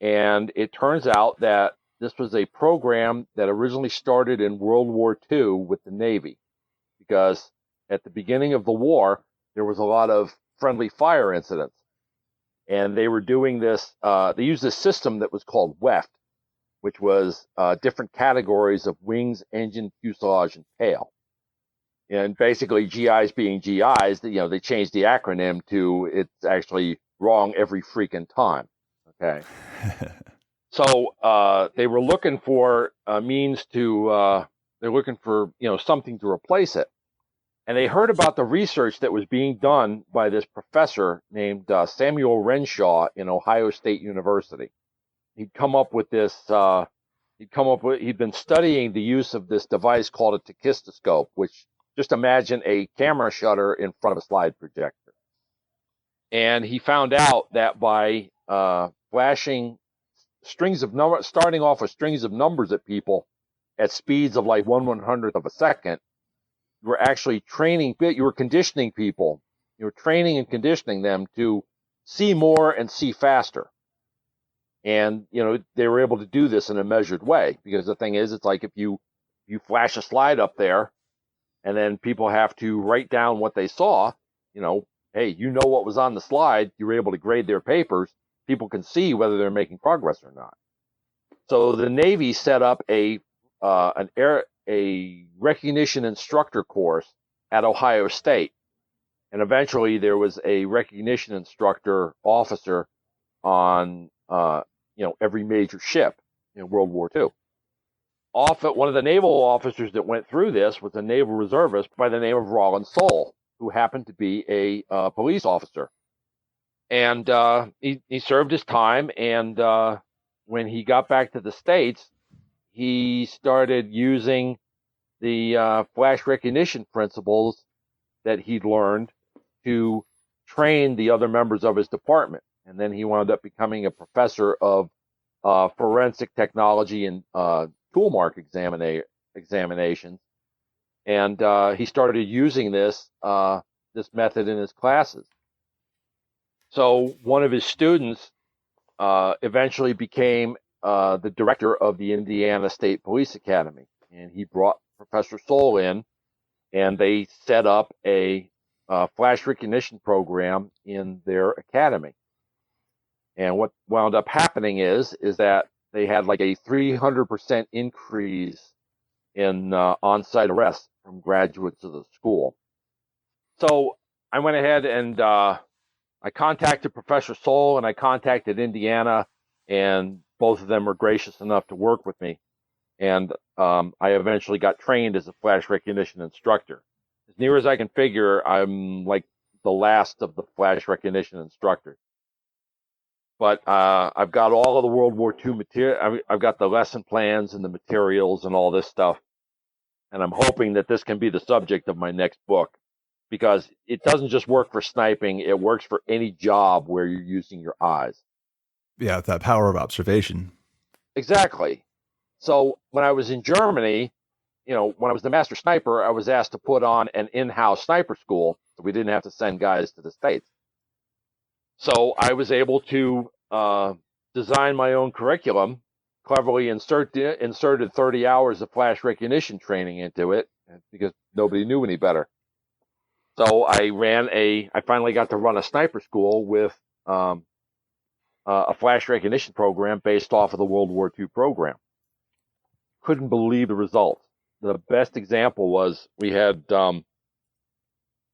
[SPEAKER 2] And it turns out that this was a program that originally started in World War II with the Navy, because at the beginning of the war, there was a lot of friendly fire incidents. And they were doing this, they used this system that was called WEFT, which was different categories of wings, engine, fuselage, and tail. And basically, GIs being GIs, they changed the acronym to it's actually wrong every freaking time. Okay. So they were looking for a means to, they're looking for, something to replace it. And they heard about the research that was being done by this professor named Samuel Renshaw in Ohio State University. He'd come up with this, he'd been studying the use of this device called a tachistoscope, which just imagine a camera shutter in front of a slide projector. And he found out that by flashing strings of numbers, starting off with strings of numbers at people at speeds of like 1/100th of a second, you were actually you were conditioning people. You were training and conditioning them to see more and see faster. And, they were able to do this in a measured way, because the thing is, it's like if you flash a slide up there and then people have to write down what they saw, hey, what was on the slide, you were able to grade their papers. People can see whether they're making progress or not. So the Navy set up a recognition instructor course at Ohio State, and eventually there was a recognition instructor officer on every major ship in World War II. One of the naval officers that went through this was a naval reservist by the name of Rollin Soule, who happened to be a police officer. And he served his time, and when he got back to the States, he started using the flash recognition principles that he'd learned to train the other members of his department. And then he wound up becoming a professor of forensic technology and tool mark examinations. And he started using this method in his classes. So one of his students eventually became the director of the Indiana State Police Academy, and he brought Professor Soule in, and they set up a flash recognition program in their academy. And what wound up happening is that they had like a 300% increase in on-site arrests from graduates of the school. So I went ahead and I contacted Professor Soul and I contacted Indiana, and both of them were gracious enough to work with me. And I eventually got trained as a flash recognition instructor. As near as I can figure, I'm like the last of the flash recognition instructors. But I've got all of the World War II material. I've got the lesson plans and the materials and all this stuff. And I'm hoping that this can be the subject of my next book, because it doesn't just work for sniping. It works for any job where you're using your eyes.
[SPEAKER 1] Yeah, that power of observation.
[SPEAKER 2] Exactly. So when I was in Germany, when I was the master sniper, I was asked to put on an in-house sniper school, so we didn't have to send guys to the States. So I was able to design my own curriculum, cleverly inserted 30 hours of flash recognition training into it, because nobody knew any better. So I finally got to run a sniper school with a flash recognition program based off of the World War II program. Couldn't believe the results. The best example was we had,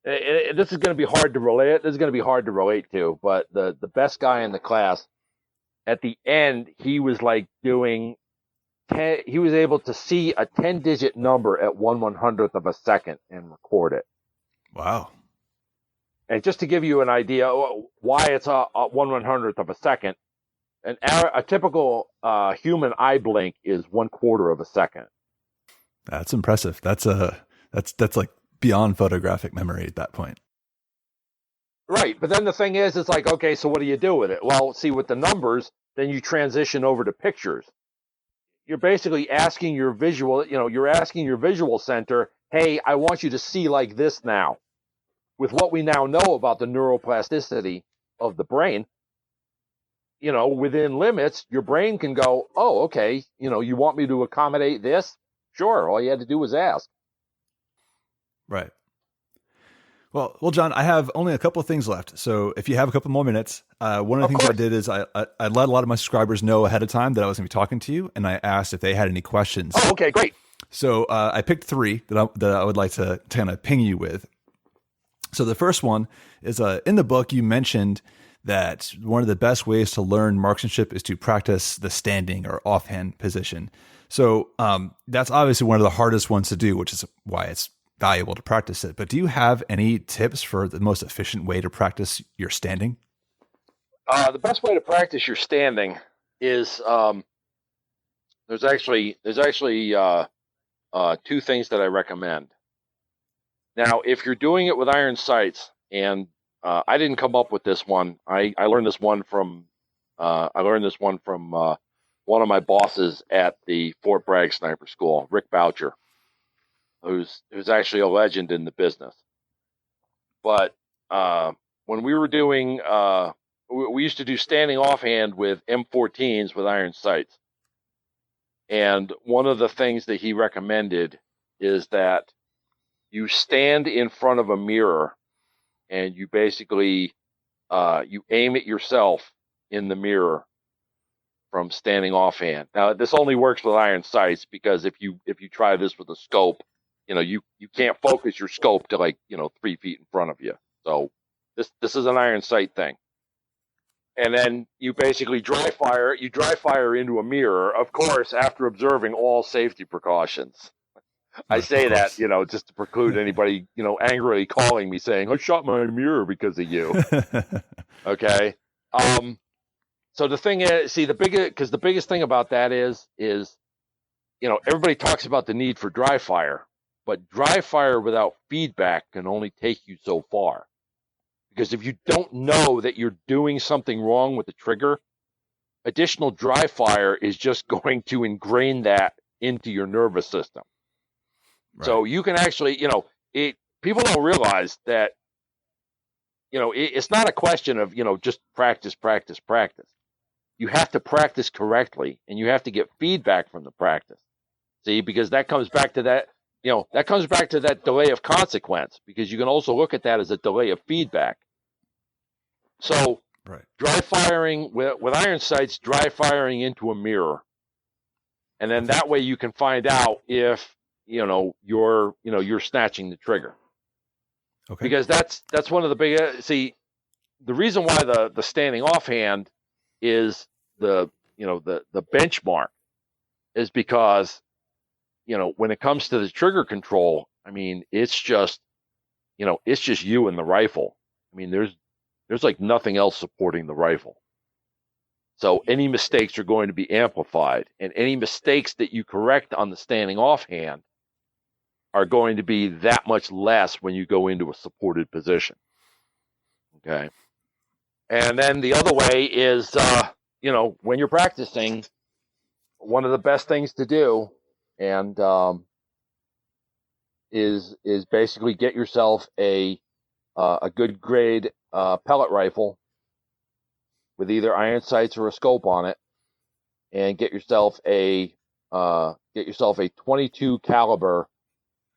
[SPEAKER 2] this is going to be hard to relate. This is going to be hard to relate to, but the best guy in the class, at the end, he was like he was able to see a 10-digit number at 1/100th of a second and record it.
[SPEAKER 1] Wow.
[SPEAKER 2] And just to give you an idea why it's a 1/100th of a second, a typical human eye blink is 1/4 of a second.
[SPEAKER 1] That's impressive. That's like beyond photographic memory at that point.
[SPEAKER 2] Right. But then the thing is, it's like, okay, so what do you do with it? Well, see, with the numbers, then you transition over to pictures. You're basically asking your visual center, hey, I want you to see like this now. With what we now know about the neuroplasticity of the brain, within limits, your brain can go, oh, okay, you want me to accommodate this? Sure. All you had to do was ask.
[SPEAKER 1] Right. Well, John, I have only a couple of things left. So if you have a couple more minutes, one of the things I did is I let a lot of my subscribers know ahead of time that I was going to be talking to you, and I asked if they had any questions.
[SPEAKER 2] Oh, okay, great.
[SPEAKER 1] So I picked 3 that I would like to kind of ping you with. So the first one is in the book, you mentioned that one of the best ways to learn marksmanship is to practice the standing or offhand position. So that's obviously one of the hardest ones to do, which is why it's valuable to practice it. But do you have any tips for the most efficient way to practice your standing?
[SPEAKER 2] The best way to practice your standing is there's actually 2 things that I recommend. Now, if you're doing it with iron sights, and I didn't come up with this one, I learned this one from one of my bosses at the Fort Bragg Sniper School, Rick Boucher, who's actually a legend in the business. But when we were doing, we used to do standing offhand with M14s with iron sights. And one of the things that he recommended is that you stand in front of a mirror and you basically you aim at yourself in the mirror from standing offhand. Now, this only works with iron sights, because if you try this with a scope, you can't focus your scope to 3 feet in front of you. So this is an iron sight thing. And then you basically dry fire into a mirror, of course, after observing all safety precautions. I say that, just to preclude anybody, angrily calling me saying, I shot my mirror because of you. Okay. So the thing is, see, the biggest thing about that is, everybody talks about the need for dry fire, but dry fire without feedback can only take you so far. Because if you don't know that you're doing something wrong with the trigger, additional dry fire is just going to ingrain that into your nervous system. Right. So you can actually, people don't realize that, it's not a question of, just practice. You have to practice correctly, and you have to get feedback from the practice. See, because that comes back to that, that delay of consequence, because you can also look at that as a delay of feedback. So right. Dry firing with iron sights, dry firing into a mirror. And then that way you can find out if, you're snatching the trigger. Okay. Because that's one of the big, the reason why the standing offhand is the benchmark is because, when it comes to the trigger control, I mean, it's just you and the rifle. I mean, there's like nothing else supporting the rifle. So any mistakes are going to be amplified, and any mistakes that you correct on the standing offhand are going to be that much less when you go into a supported position. Okay. And then the other way is, when you're practicing, one of the best things to do, and is basically get yourself a good grade pellet rifle with either iron sights or a scope on it, and get yourself a 22 caliber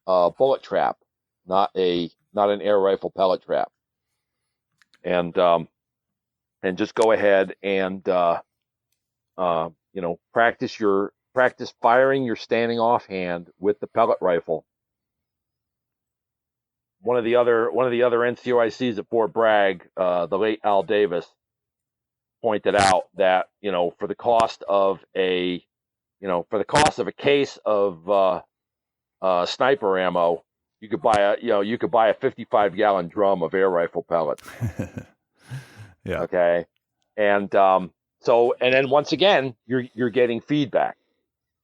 [SPEAKER 2] bullet trap, not an air rifle pellet trap, and just go ahead and practice firing your standing offhand with the pellet rifle. One of the other NCOICs at Fort Bragg, the late Al Davis, pointed out that for the cost of a case of sniper ammo, you could buy a 55-gallon drum of air rifle pellets.
[SPEAKER 1] Yeah.
[SPEAKER 2] Okay. And and then once again, you're getting feedback,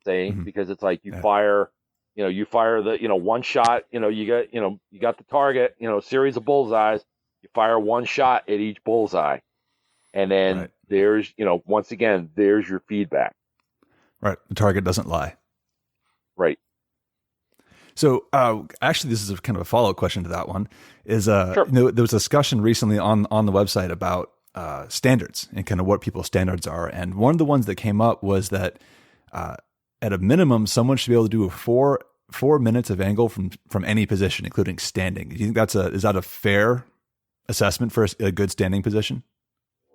[SPEAKER 2] see, because it's like you fire the one shot, you got the target, series of bullseyes, you fire one shot at each bullseye, and then there's once again there's your feedback.
[SPEAKER 1] Right, the target doesn't lie.
[SPEAKER 2] Right.
[SPEAKER 1] So actually, this is a kind of a follow-up question to that one. Is
[SPEAKER 2] sure.
[SPEAKER 1] there was a discussion recently on the website about standards and kind of what people's standards are, and one of the ones that came up was that at a minimum, someone should be able to do a four minutes of angle from any position, including standing. Do you think is that a fair assessment for a good standing position?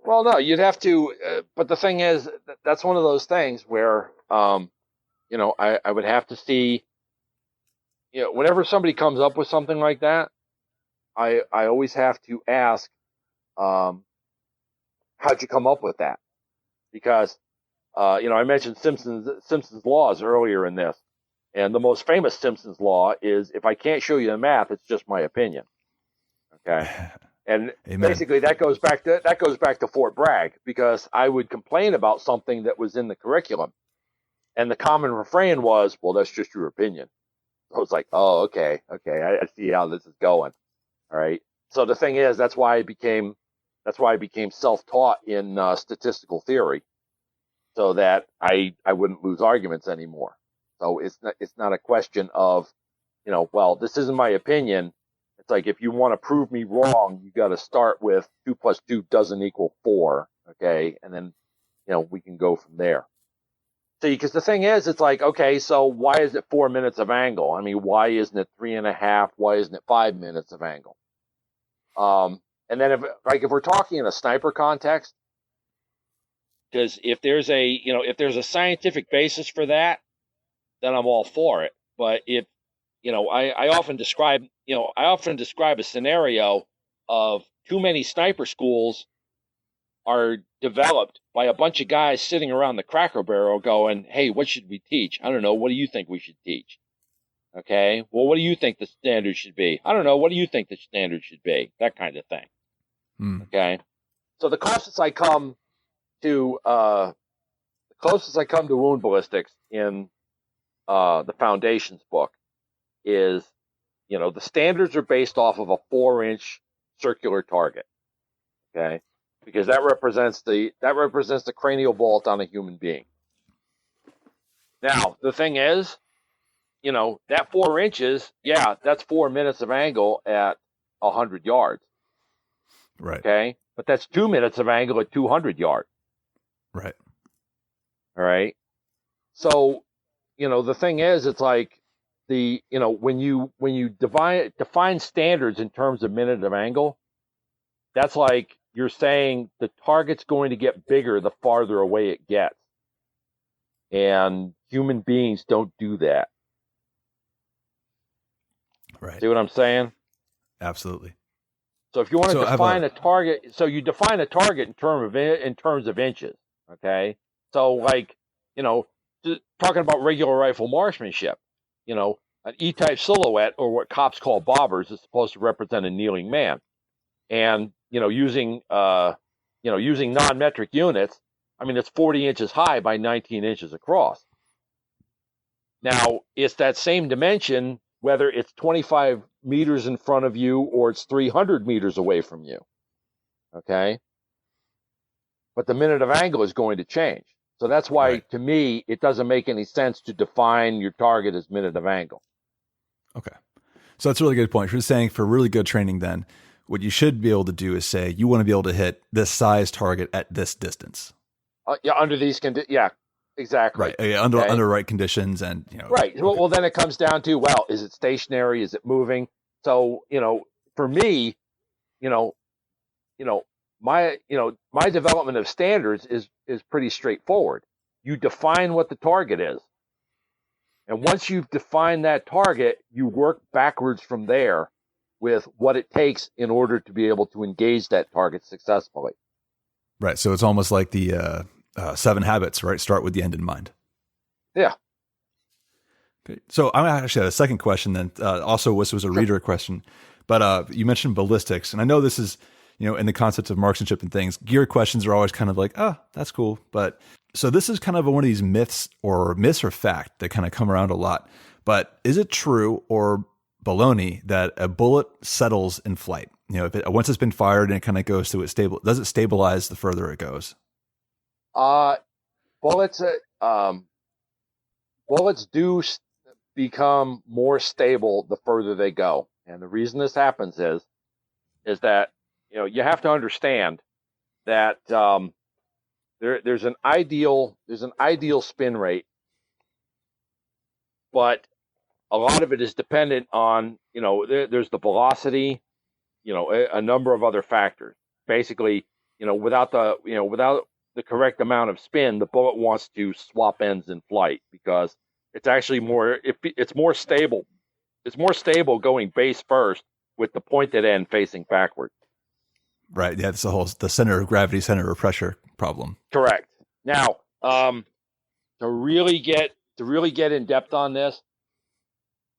[SPEAKER 2] Well, no, you'd have to. But the thing is, that's one of those things where I would have to see. Whenever somebody comes up with something like that, I always have to ask, how'd you come up with that? Because, I mentioned Simpson's laws earlier in this, and the most famous Simpson's law is, if I can't show you the math, it's just my opinion. Okay. And
[SPEAKER 1] Amen.
[SPEAKER 2] Basically that goes back to Fort Bragg, because I would complain about something that was in the curriculum, and the common refrain was, well, that's just your opinion. I was like, oh, okay. I see how this is going. All right. So the thing is, that's why I became self-taught in statistical theory, so that I wouldn't lose arguments anymore. So it's not a question of, well, this isn't my opinion. It's like, if you want to prove me wrong, you got to start with 2 + 2 doesn't equal 4. Okay. And then, we can go from there. See, because the thing is, it's like, okay, so why is it 4 minutes of angle? I mean, why isn't it 3.5? Why isn't it 5 minutes of angle? And then if we're talking in a sniper context, because if there's a scientific basis for that, then I'm all for it. But if, I often describe a scenario of too many sniper schools are developed by a bunch of guys sitting around the Cracker Barrel going, hey, what should we teach? I don't know. What do you think we should teach? Okay. Well, what do you think the standard should be? I don't know. What do you think the standard should be? That kind of thing. Okay. So the closest I come to wound ballistics in the Foundations book is, the standards are based off of a 4-inch circular target. Okay. Because that represents the cranial bolt on a human being. Now, the thing is, that 4 inches, yeah, that's 4 minutes of angle at 100 yards.
[SPEAKER 1] Right.
[SPEAKER 2] Okay. But that's 2 minutes of angle at 200 yards.
[SPEAKER 1] Right.
[SPEAKER 2] All right. So, the thing is, it's like when you define standards in terms of minute of angle, that's like you're saying the target's going to get bigger the farther away it gets. And human beings don't do that.
[SPEAKER 1] Right.
[SPEAKER 2] See what I'm saying?
[SPEAKER 1] Absolutely.
[SPEAKER 2] So if you want to
[SPEAKER 1] So
[SPEAKER 2] define a target, so you define a target in terms of inches. Okay. So like, talking about regular rifle marksmanship, an E-type silhouette, or what cops call bobbers, is supposed to represent a kneeling man. And using non-metric units, I mean, it's 40 inches high by 19 inches across. Now, it's that same dimension, whether it's 25 meters in front of you or it's 300 meters away from you. Okay? But the minute of angle is going to change. So that's why,
[SPEAKER 1] Right.
[SPEAKER 2] to me, it doesn't make any sense to define your target as minute of angle.
[SPEAKER 1] Okay. So that's a really good point. You're saying for really good training, then, what you should be able to do is say, you want to be able to hit this size target at this distance.
[SPEAKER 2] Yeah, under these conditions. Yeah, exactly.
[SPEAKER 1] Right. Under right conditions. And,
[SPEAKER 2] Right.
[SPEAKER 1] Okay.
[SPEAKER 2] Well, then it comes down to, well, is it stationary? Is it moving? So, for me, my development of standards is pretty straightforward. You define what the target is. And once you've defined that target, you work backwards from there with what it takes in order to be able to engage that target successfully.
[SPEAKER 1] Right. So it's almost like the 7 habits, right? Start with the end in mind.
[SPEAKER 2] Yeah.
[SPEAKER 1] Okay. So I actually had a second question then. Also, this was a reader question, but you mentioned ballistics. And I know this is, in the concept of marksmanship and things, gear questions are always kind of like, that's cool. But so this is kind of one of these myths or fact that kind of come around a lot. But is it true or baloney that a bullet settles in flight? Once it's been fired and it kind of goes to its does it stabilize the further it goes?
[SPEAKER 2] Bullets do become more stable the further they go. And the reason this happens is that, you have to understand that there's an ideal spin rate, but a lot of it is dependent on, there's the velocity, a number of other factors. Basically, without the correct amount of spin, the bullet wants to swap ends in flight because it's actually it's more stable. It's more stable going base first with the pointed end facing backward.
[SPEAKER 1] Right. Yeah. It's the center of gravity, center of pressure problem.
[SPEAKER 2] Correct. Now, to really get in depth on this,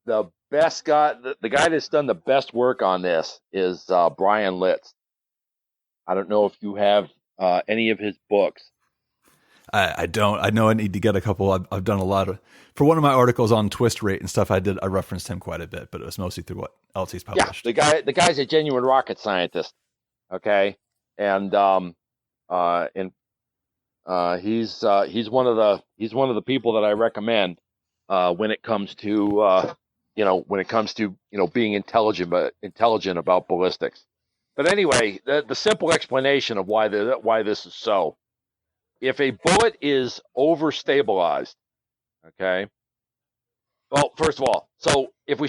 [SPEAKER 2] the best guy, the guy that's done the best work on this is Brian Litz. I don't know if you have any of his books.
[SPEAKER 1] I don't. I know I need to get a couple. I've done a lot of, for one of my articles on twist rate and stuff. I referenced him quite a bit, but it was mostly through what else he's published.
[SPEAKER 2] Yeah, the guy's a genuine rocket scientist. Okay, and he's one of the people that I recommend when it comes to being intelligent about ballistics. But anyway, the simple explanation of why this is so: if a bullet is overstabilized, okay. Well, first of all, so if we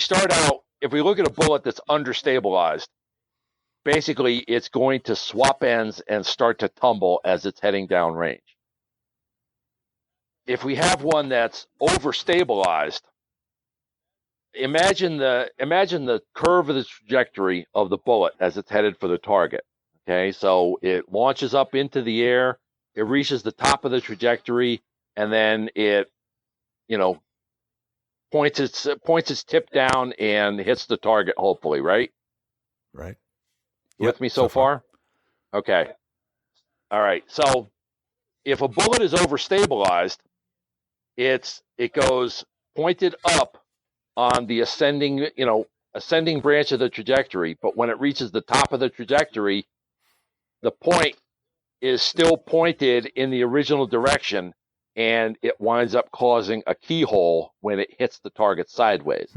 [SPEAKER 2] look at a bullet that's understabilized, basically it's going to swap ends and start to tumble as it's heading down range. If we have one that's overstabilized, imagine the curve of the trajectory of the bullet as it's headed for the target. Okay, so it launches up into the air, it reaches the top of the trajectory, and then it, points its tip down and hits the target, hopefully, right?
[SPEAKER 1] Right.
[SPEAKER 2] You with me so far? Okay. All right. So if a bullet is overstabilized, it goes pointed up on the ascending branch of the trajectory, but when it reaches the top of the trajectory, the point is still pointed in the original direction, and it winds up causing a keyhole when it hits the target sideways,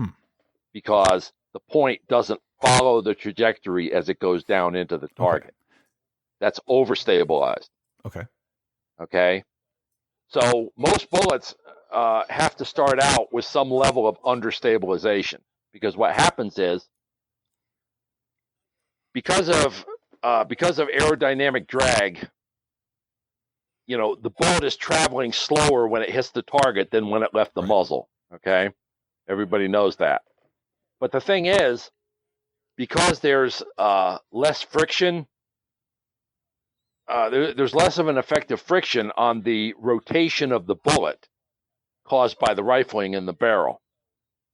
[SPEAKER 2] because the point doesn't follow the trajectory as it goes down into the target. Okay. That's overstabilized. Okay. So most bullets have to start out with some level of understabilization, because what happens is, because of aerodynamic drag, the bullet is traveling slower when it hits the target than when it left the muzzle. Okay, everybody knows that. But the thing is, because there's less friction. There's less of an effective friction on the rotation of the bullet caused by the rifling in the barrel.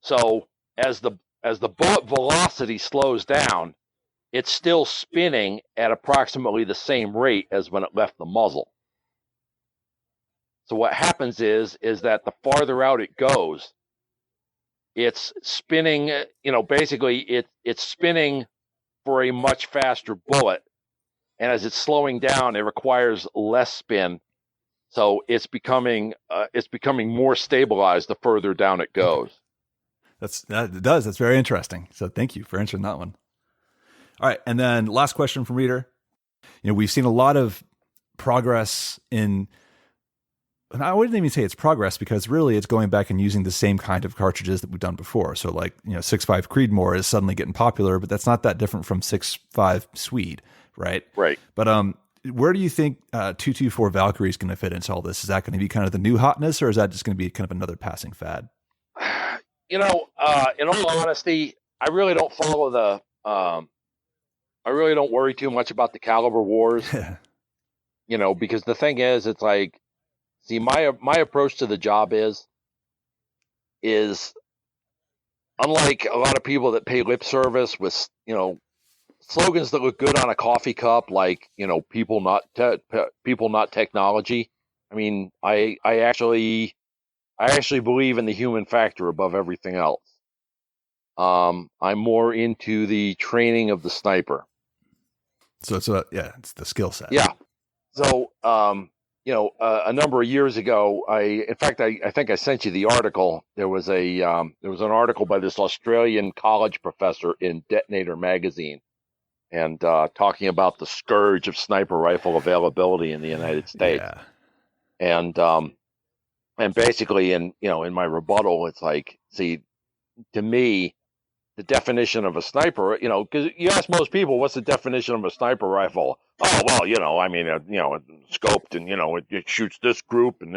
[SPEAKER 2] So as the bullet velocity slows down, it's still spinning at approximately the same rate as when it left the muzzle. So what happens is that the farther out it goes, it's spinning, basically it's spinning for a much faster bullet. And as it's slowing down, it requires less spin. So it's becoming more stabilized the further down it goes.
[SPEAKER 1] That's very interesting. So thank you for answering that one. All right. And then last question from reader. We've seen a lot of progress in, and I wouldn't even say it's progress because really it's going back and using the same kind of cartridges that we've done before. So like, 6.5 Creedmoor is suddenly getting popular, but that's not that different from 6.5 Swede, right?
[SPEAKER 2] Right.
[SPEAKER 1] But where do you think 224 Valkyrie is going to fit into all this? Is that going to be kind of the new hotness, or is that just going to be kind of another passing fad?
[SPEAKER 2] In all honesty, I really don't follow the. I really don't worry too much about the caliber wars. Because the thing is, it's like, see, my approach to the job is unlike a lot of people that pay lip service with slogans that look good on a coffee cup, like people not technology. I mean, I actually believe in the human factor above everything else. I'm more into the training of the sniper.
[SPEAKER 1] So it's the skill set.
[SPEAKER 2] Yeah. So a number of years ago, I think I sent you the article. There was an article by this Australian college professor in Detonator magazine, and talking about the scourge of sniper rifle availability in the United States. Yeah. And basically, in my rebuttal, it's like, see, to me, the definition of a sniper, because you ask most people, what's the definition of a sniper rifle? Oh, well, it's scoped and, it shoots this group and,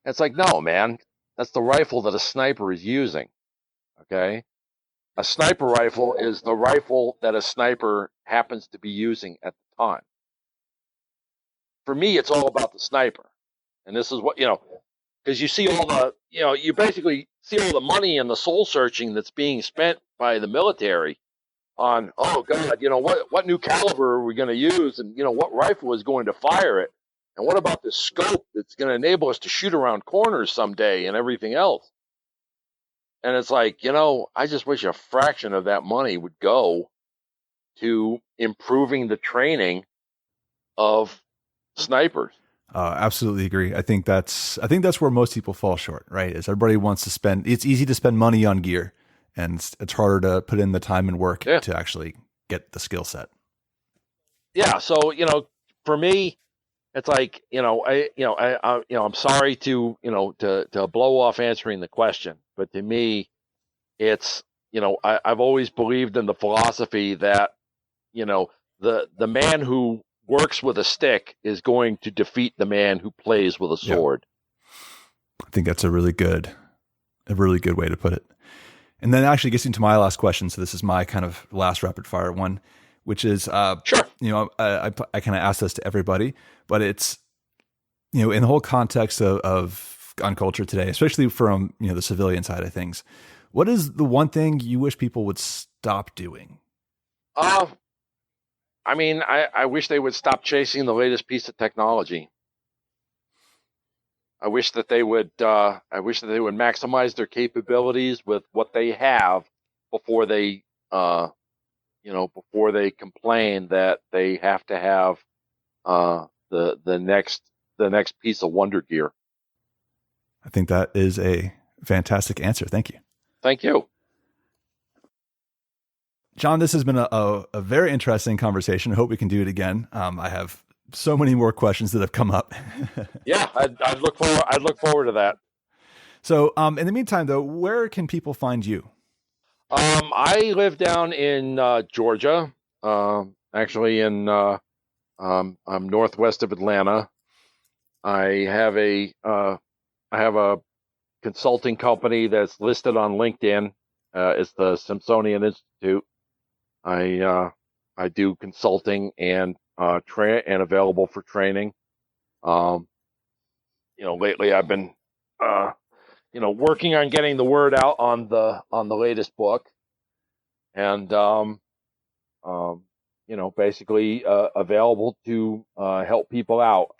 [SPEAKER 2] it's like, no, man, that's the rifle that a sniper is using. Okay. A sniper rifle is the rifle that a sniper happens to be using at the time. For me, it's all about the sniper. And this is what, because you see all the, you basically see all the money and the soul searching that's being spent by the military on, oh God, what new caliber are we going to use, and what rifle is going to fire it, and what about the scope that's going to enable us to shoot around corners someday and everything else. And it's like, I just wish a fraction of that money would go to improving the training of snipers.
[SPEAKER 1] Absolutely agree. I think that's where most people fall short, right? Is everybody wants to spend, it's easy to spend money on gear, and it's harder to put in the time and work to actually get the skill set. Yeah.
[SPEAKER 2] So, for me, it's like, I'm sorry to blow off answering the question, but to me, it's, I've always believed in the philosophy that, the man who works with a stick is going to defeat the man who plays with a sword.
[SPEAKER 1] I think that's a really good way to put it. And then actually gets into my last question. So this is my kind of last rapid fire one, which is,
[SPEAKER 2] sure.
[SPEAKER 1] I kind of ask this to everybody, but it's, in the whole context of gun culture today, especially from, the civilian side of things, what is the one thing you wish people would stop doing?
[SPEAKER 2] I mean, I wish they would stop chasing the latest piece of technology. I wish that they would maximize their capabilities with what they have before they complain that they have to have the next piece of wonder gear.
[SPEAKER 1] I think that is a fantastic answer. Thank you.
[SPEAKER 2] Thank you.
[SPEAKER 1] John, this has been a very interesting conversation. I hope we can do it again. I have so many more questions that have come up.
[SPEAKER 2] Yeah, I'd look forward to that.
[SPEAKER 1] So, in the meantime, though, where can people find you?
[SPEAKER 2] I live down in Georgia. Actually, I'm northwest of Atlanta. I have a consulting company that's listed on LinkedIn. It's the Simpsonian Institute. I do consulting and and available for training. Lately I've been working on getting the word out on the latest book, and basically available to help people out.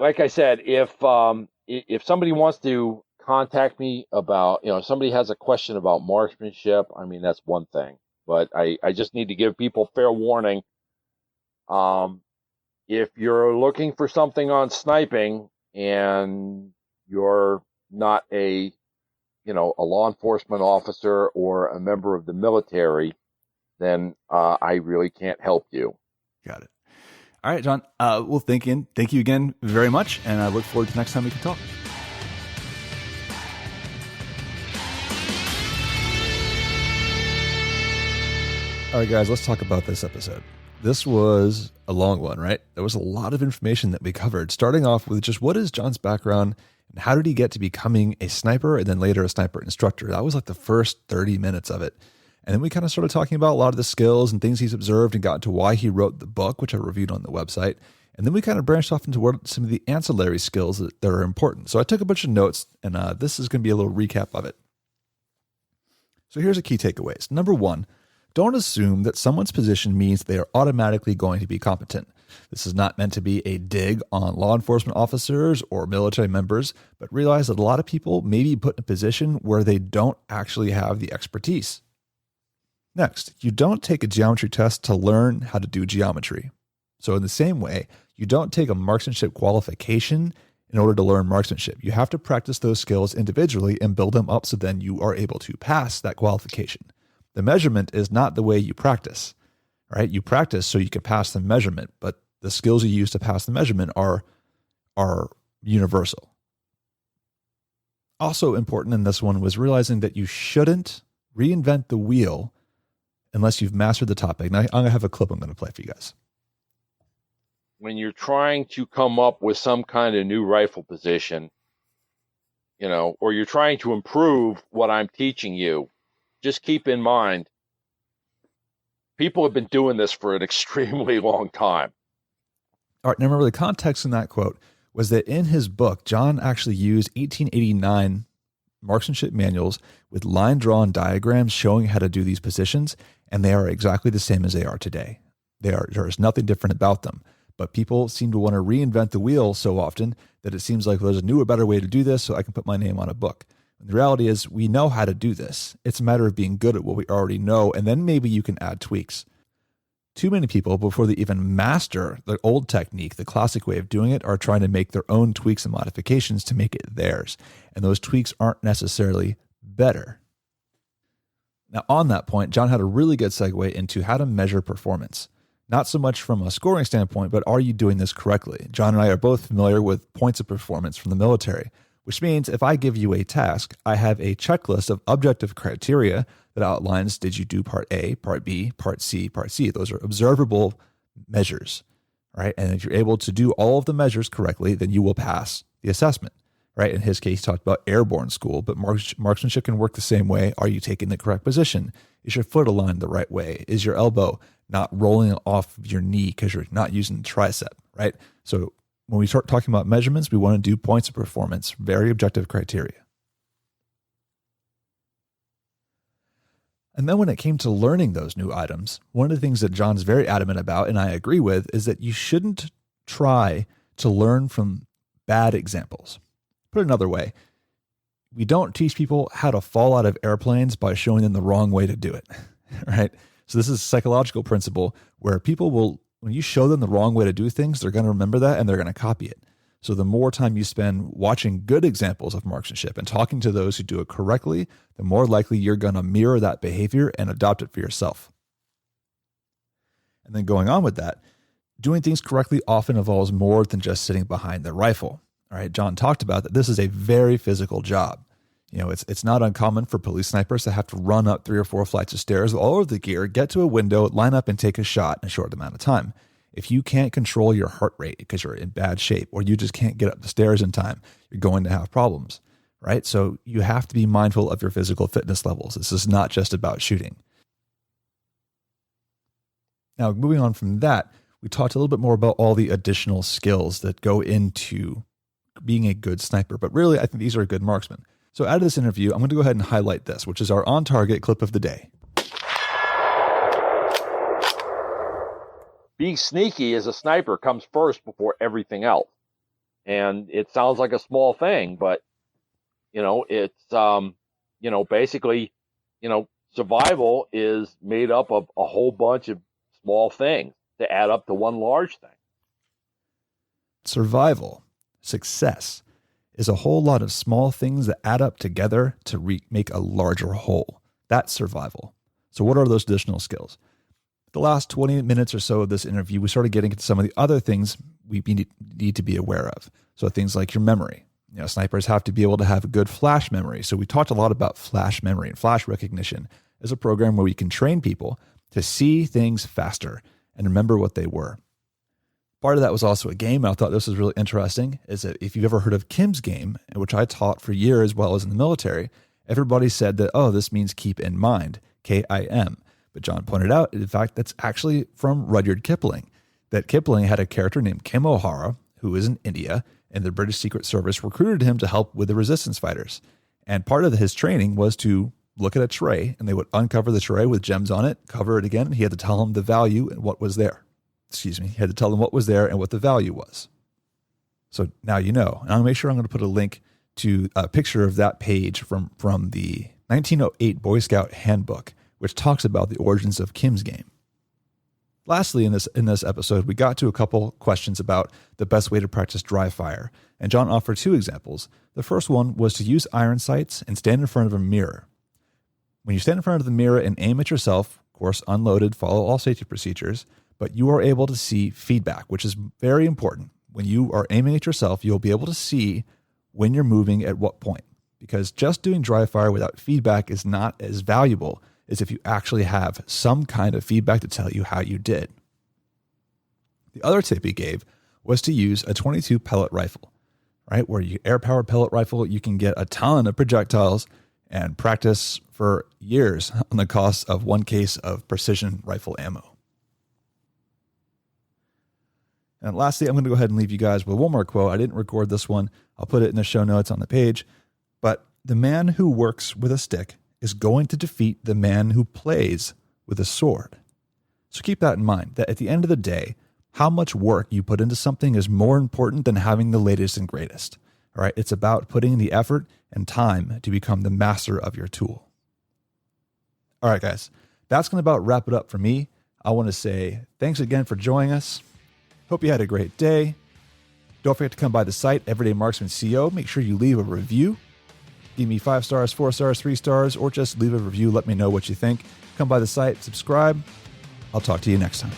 [SPEAKER 2] Like I said, if somebody wants to contact me about, if somebody has a question about marksmanship, I mean, that's one thing. But I just need to give people fair warning. If you're looking for something on sniping and you're not a law enforcement officer or a member of the military, then I really can't help you.
[SPEAKER 1] Got it. All right, John. Well, thank you again very much, and I look forward to next time we can talk. All right, guys, let's talk about this episode. This was a long one, right? There was a lot of information that we covered, starting off with just what is John's background and how did he get to becoming a sniper and then later a sniper instructor. That was like the first 30 minutes of it. And then we kind of started talking about a lot of the skills and things he's observed and got into why he wrote the book, which I reviewed on the website. And then we kind of branched off into what some of the ancillary skills that are important. So I took a bunch of notes, and this is going to be a little recap of it. So here's the key takeaways. Number one, don't assume that someone's position means they are automatically going to be competent. This is not meant to be a dig on law enforcement officers or military members, but realize that a lot of people may be put in a position where they don't actually have the expertise. Next, you don't take a geometry test to learn how to do geometry. So in the same way, you don't take a marksmanship qualification in order to learn marksmanship. You have to practice those skills individually and build them up so then you are able to pass that qualification. The measurement is not the way you practice, right? You practice so you can pass the measurement, but the skills you use to pass the measurement are universal. Also important in this one was realizing that you shouldn't reinvent the wheel unless you've mastered the topic. Now, I'm going to have a clip I'm going to play for you guys.
[SPEAKER 2] When you're trying to come up with some kind of new rifle position, or you're trying to improve what I'm teaching you, just keep in mind, people have been doing this for an extremely long time.
[SPEAKER 1] All right, now remember the context in that quote was that in his book, John actually used 1889 marksmanship manuals with line-drawn diagrams showing how to do these positions, and they are exactly the same as they are today. There is nothing different about them, but people seem to want to reinvent the wheel so often that it seems like there's a newer, better way to do this, so I can put my name on a book. And the reality is we know how to do this. It's a matter of being good at what we already know, and then maybe you can add tweaks. Too many people, before they even master the old technique, the classic way of doing it, are trying to make their own tweaks and modifications to make it theirs. And those tweaks aren't necessarily better. Now, on that point, John had a really good segue into how to measure performance. Not so much from a scoring standpoint, but are you doing this correctly? John and I are both familiar with points of performance from the military, which means if I give you a task, I have a checklist of objective criteria that outlines, did you do part A, part B, part C, part C? Those are observable measures, right? And if you're able to do all of the measures correctly, then you will pass the assessment, right? In his case, he talked about airborne school, but marksmanship can work the same way. Are you taking the correct position? Is your foot aligned the right way? Is your elbow not rolling off your knee because you're not using the tricep, right? So when we start talking about measurements, we want to do points of performance, very objective criteria. And then when it came to learning those new items, one of the things that John's very adamant about, and I agree with, is that you shouldn't try to learn from bad examples. Put it another way, we don't teach people how to fall out of airplanes by showing them the wrong way to do it, right? So this is a psychological principle where people will, when you show them the wrong way to do things, they're going to remember that and they're going to copy it. So the more time you spend watching good examples of marksmanship and talking to those who do it correctly, the more likely you're going to mirror that behavior and adopt it for yourself. And then going on with that, doing things correctly often involves more than just sitting behind the rifle. All right, John talked about that this is a very physical job. You know, it's not uncommon for police snipers to have to run up 3 or 4 flights of stairs with all of the gear, get to a window, line up and take a shot in a short amount of time. If you can't control your heart rate because you're in bad shape or you just can't get up the stairs in time, you're going to have problems, right? So you have to be mindful of your physical fitness levels. This is not just about shooting. Now, moving on from that, we talked a little bit more about all the additional skills that go into being a good sniper. But really, I think these are a good marksman. So out of this interview, I'm going to go ahead and highlight this, which is our on-target clip of the day.
[SPEAKER 2] Being sneaky as a sniper comes first before everything else. And it sounds like a small thing, but, it's, basically, survival is made up of a whole bunch of small things to add up to one large thing.
[SPEAKER 1] Survival, success, is a whole lot of small things that add up together to make a larger whole. That's survival. So what are those additional skills? The last 20 minutes or so of this interview, we started getting into some of the other things we need to be aware of. So things like your memory. Snipers have to be able to have a good flash memory. So we talked a lot about flash memory, and flash recognition is a program where we can train people to see things faster and remember what they were. Part of that was also a game. I thought this was really interesting, is that if you've ever heard of Kim's game, which I taught for years while I was in the military, everybody said that, this means keep in mind, K-I-M. But John pointed out, in fact, that's actually from Rudyard Kipling, that Kipling had a character named Kim O'Hara, who is in India, and the British Secret Service recruited him to help with the resistance fighters. And part of his training was to look at a tray, and they would uncover the tray with gems on it, cover it again, and he had to tell them the value and what was there. He had to tell them what was there and what the value was. So now you know. And I'll make sure I'm going to put a link to a picture of that page from the 1908 Boy Scout Handbook, which talks about the origins of Kim's game. Lastly, in this episode, we got to a couple questions about the best way to practice dry fire, and John offered two examples. The first one was to use iron sights and stand in front of a mirror. When you stand in front of the mirror and aim at yourself, of course, unloaded, follow all safety procedures, but you are able to see feedback, which is very important. When you are aiming at yourself, you'll be able to see when you're moving at what point, because just doing dry fire without feedback is not as valuable as if you actually have some kind of feedback to tell you how you did. The other tip he gave was to use a 22 pellet rifle, right? Where you air-powered pellet rifle, you can get a ton of projectiles and practice for years on the cost of one case of precision rifle ammo. And lastly, I'm going to go ahead and leave you guys with one more quote. I didn't record this one. I'll put it in the show notes on the page. But the man who works with a stick is going to defeat the man who plays with a sword. So keep that in mind, that at the end of the day, how much work you put into something is more important than having the latest and greatest. All right, it's about putting in the effort and time to become the master of your tool. All right, guys, that's going to about wrap it up for me. I want to say thanks again for joining us. Hope you had a great day. Don't forget to come by the site, Everyday Marksman CO. Make sure you leave a review. Give me 5 stars, 4 stars, 3 stars, or just leave a review. Let me know what you think. Come by the site, subscribe. I'll talk to you next time.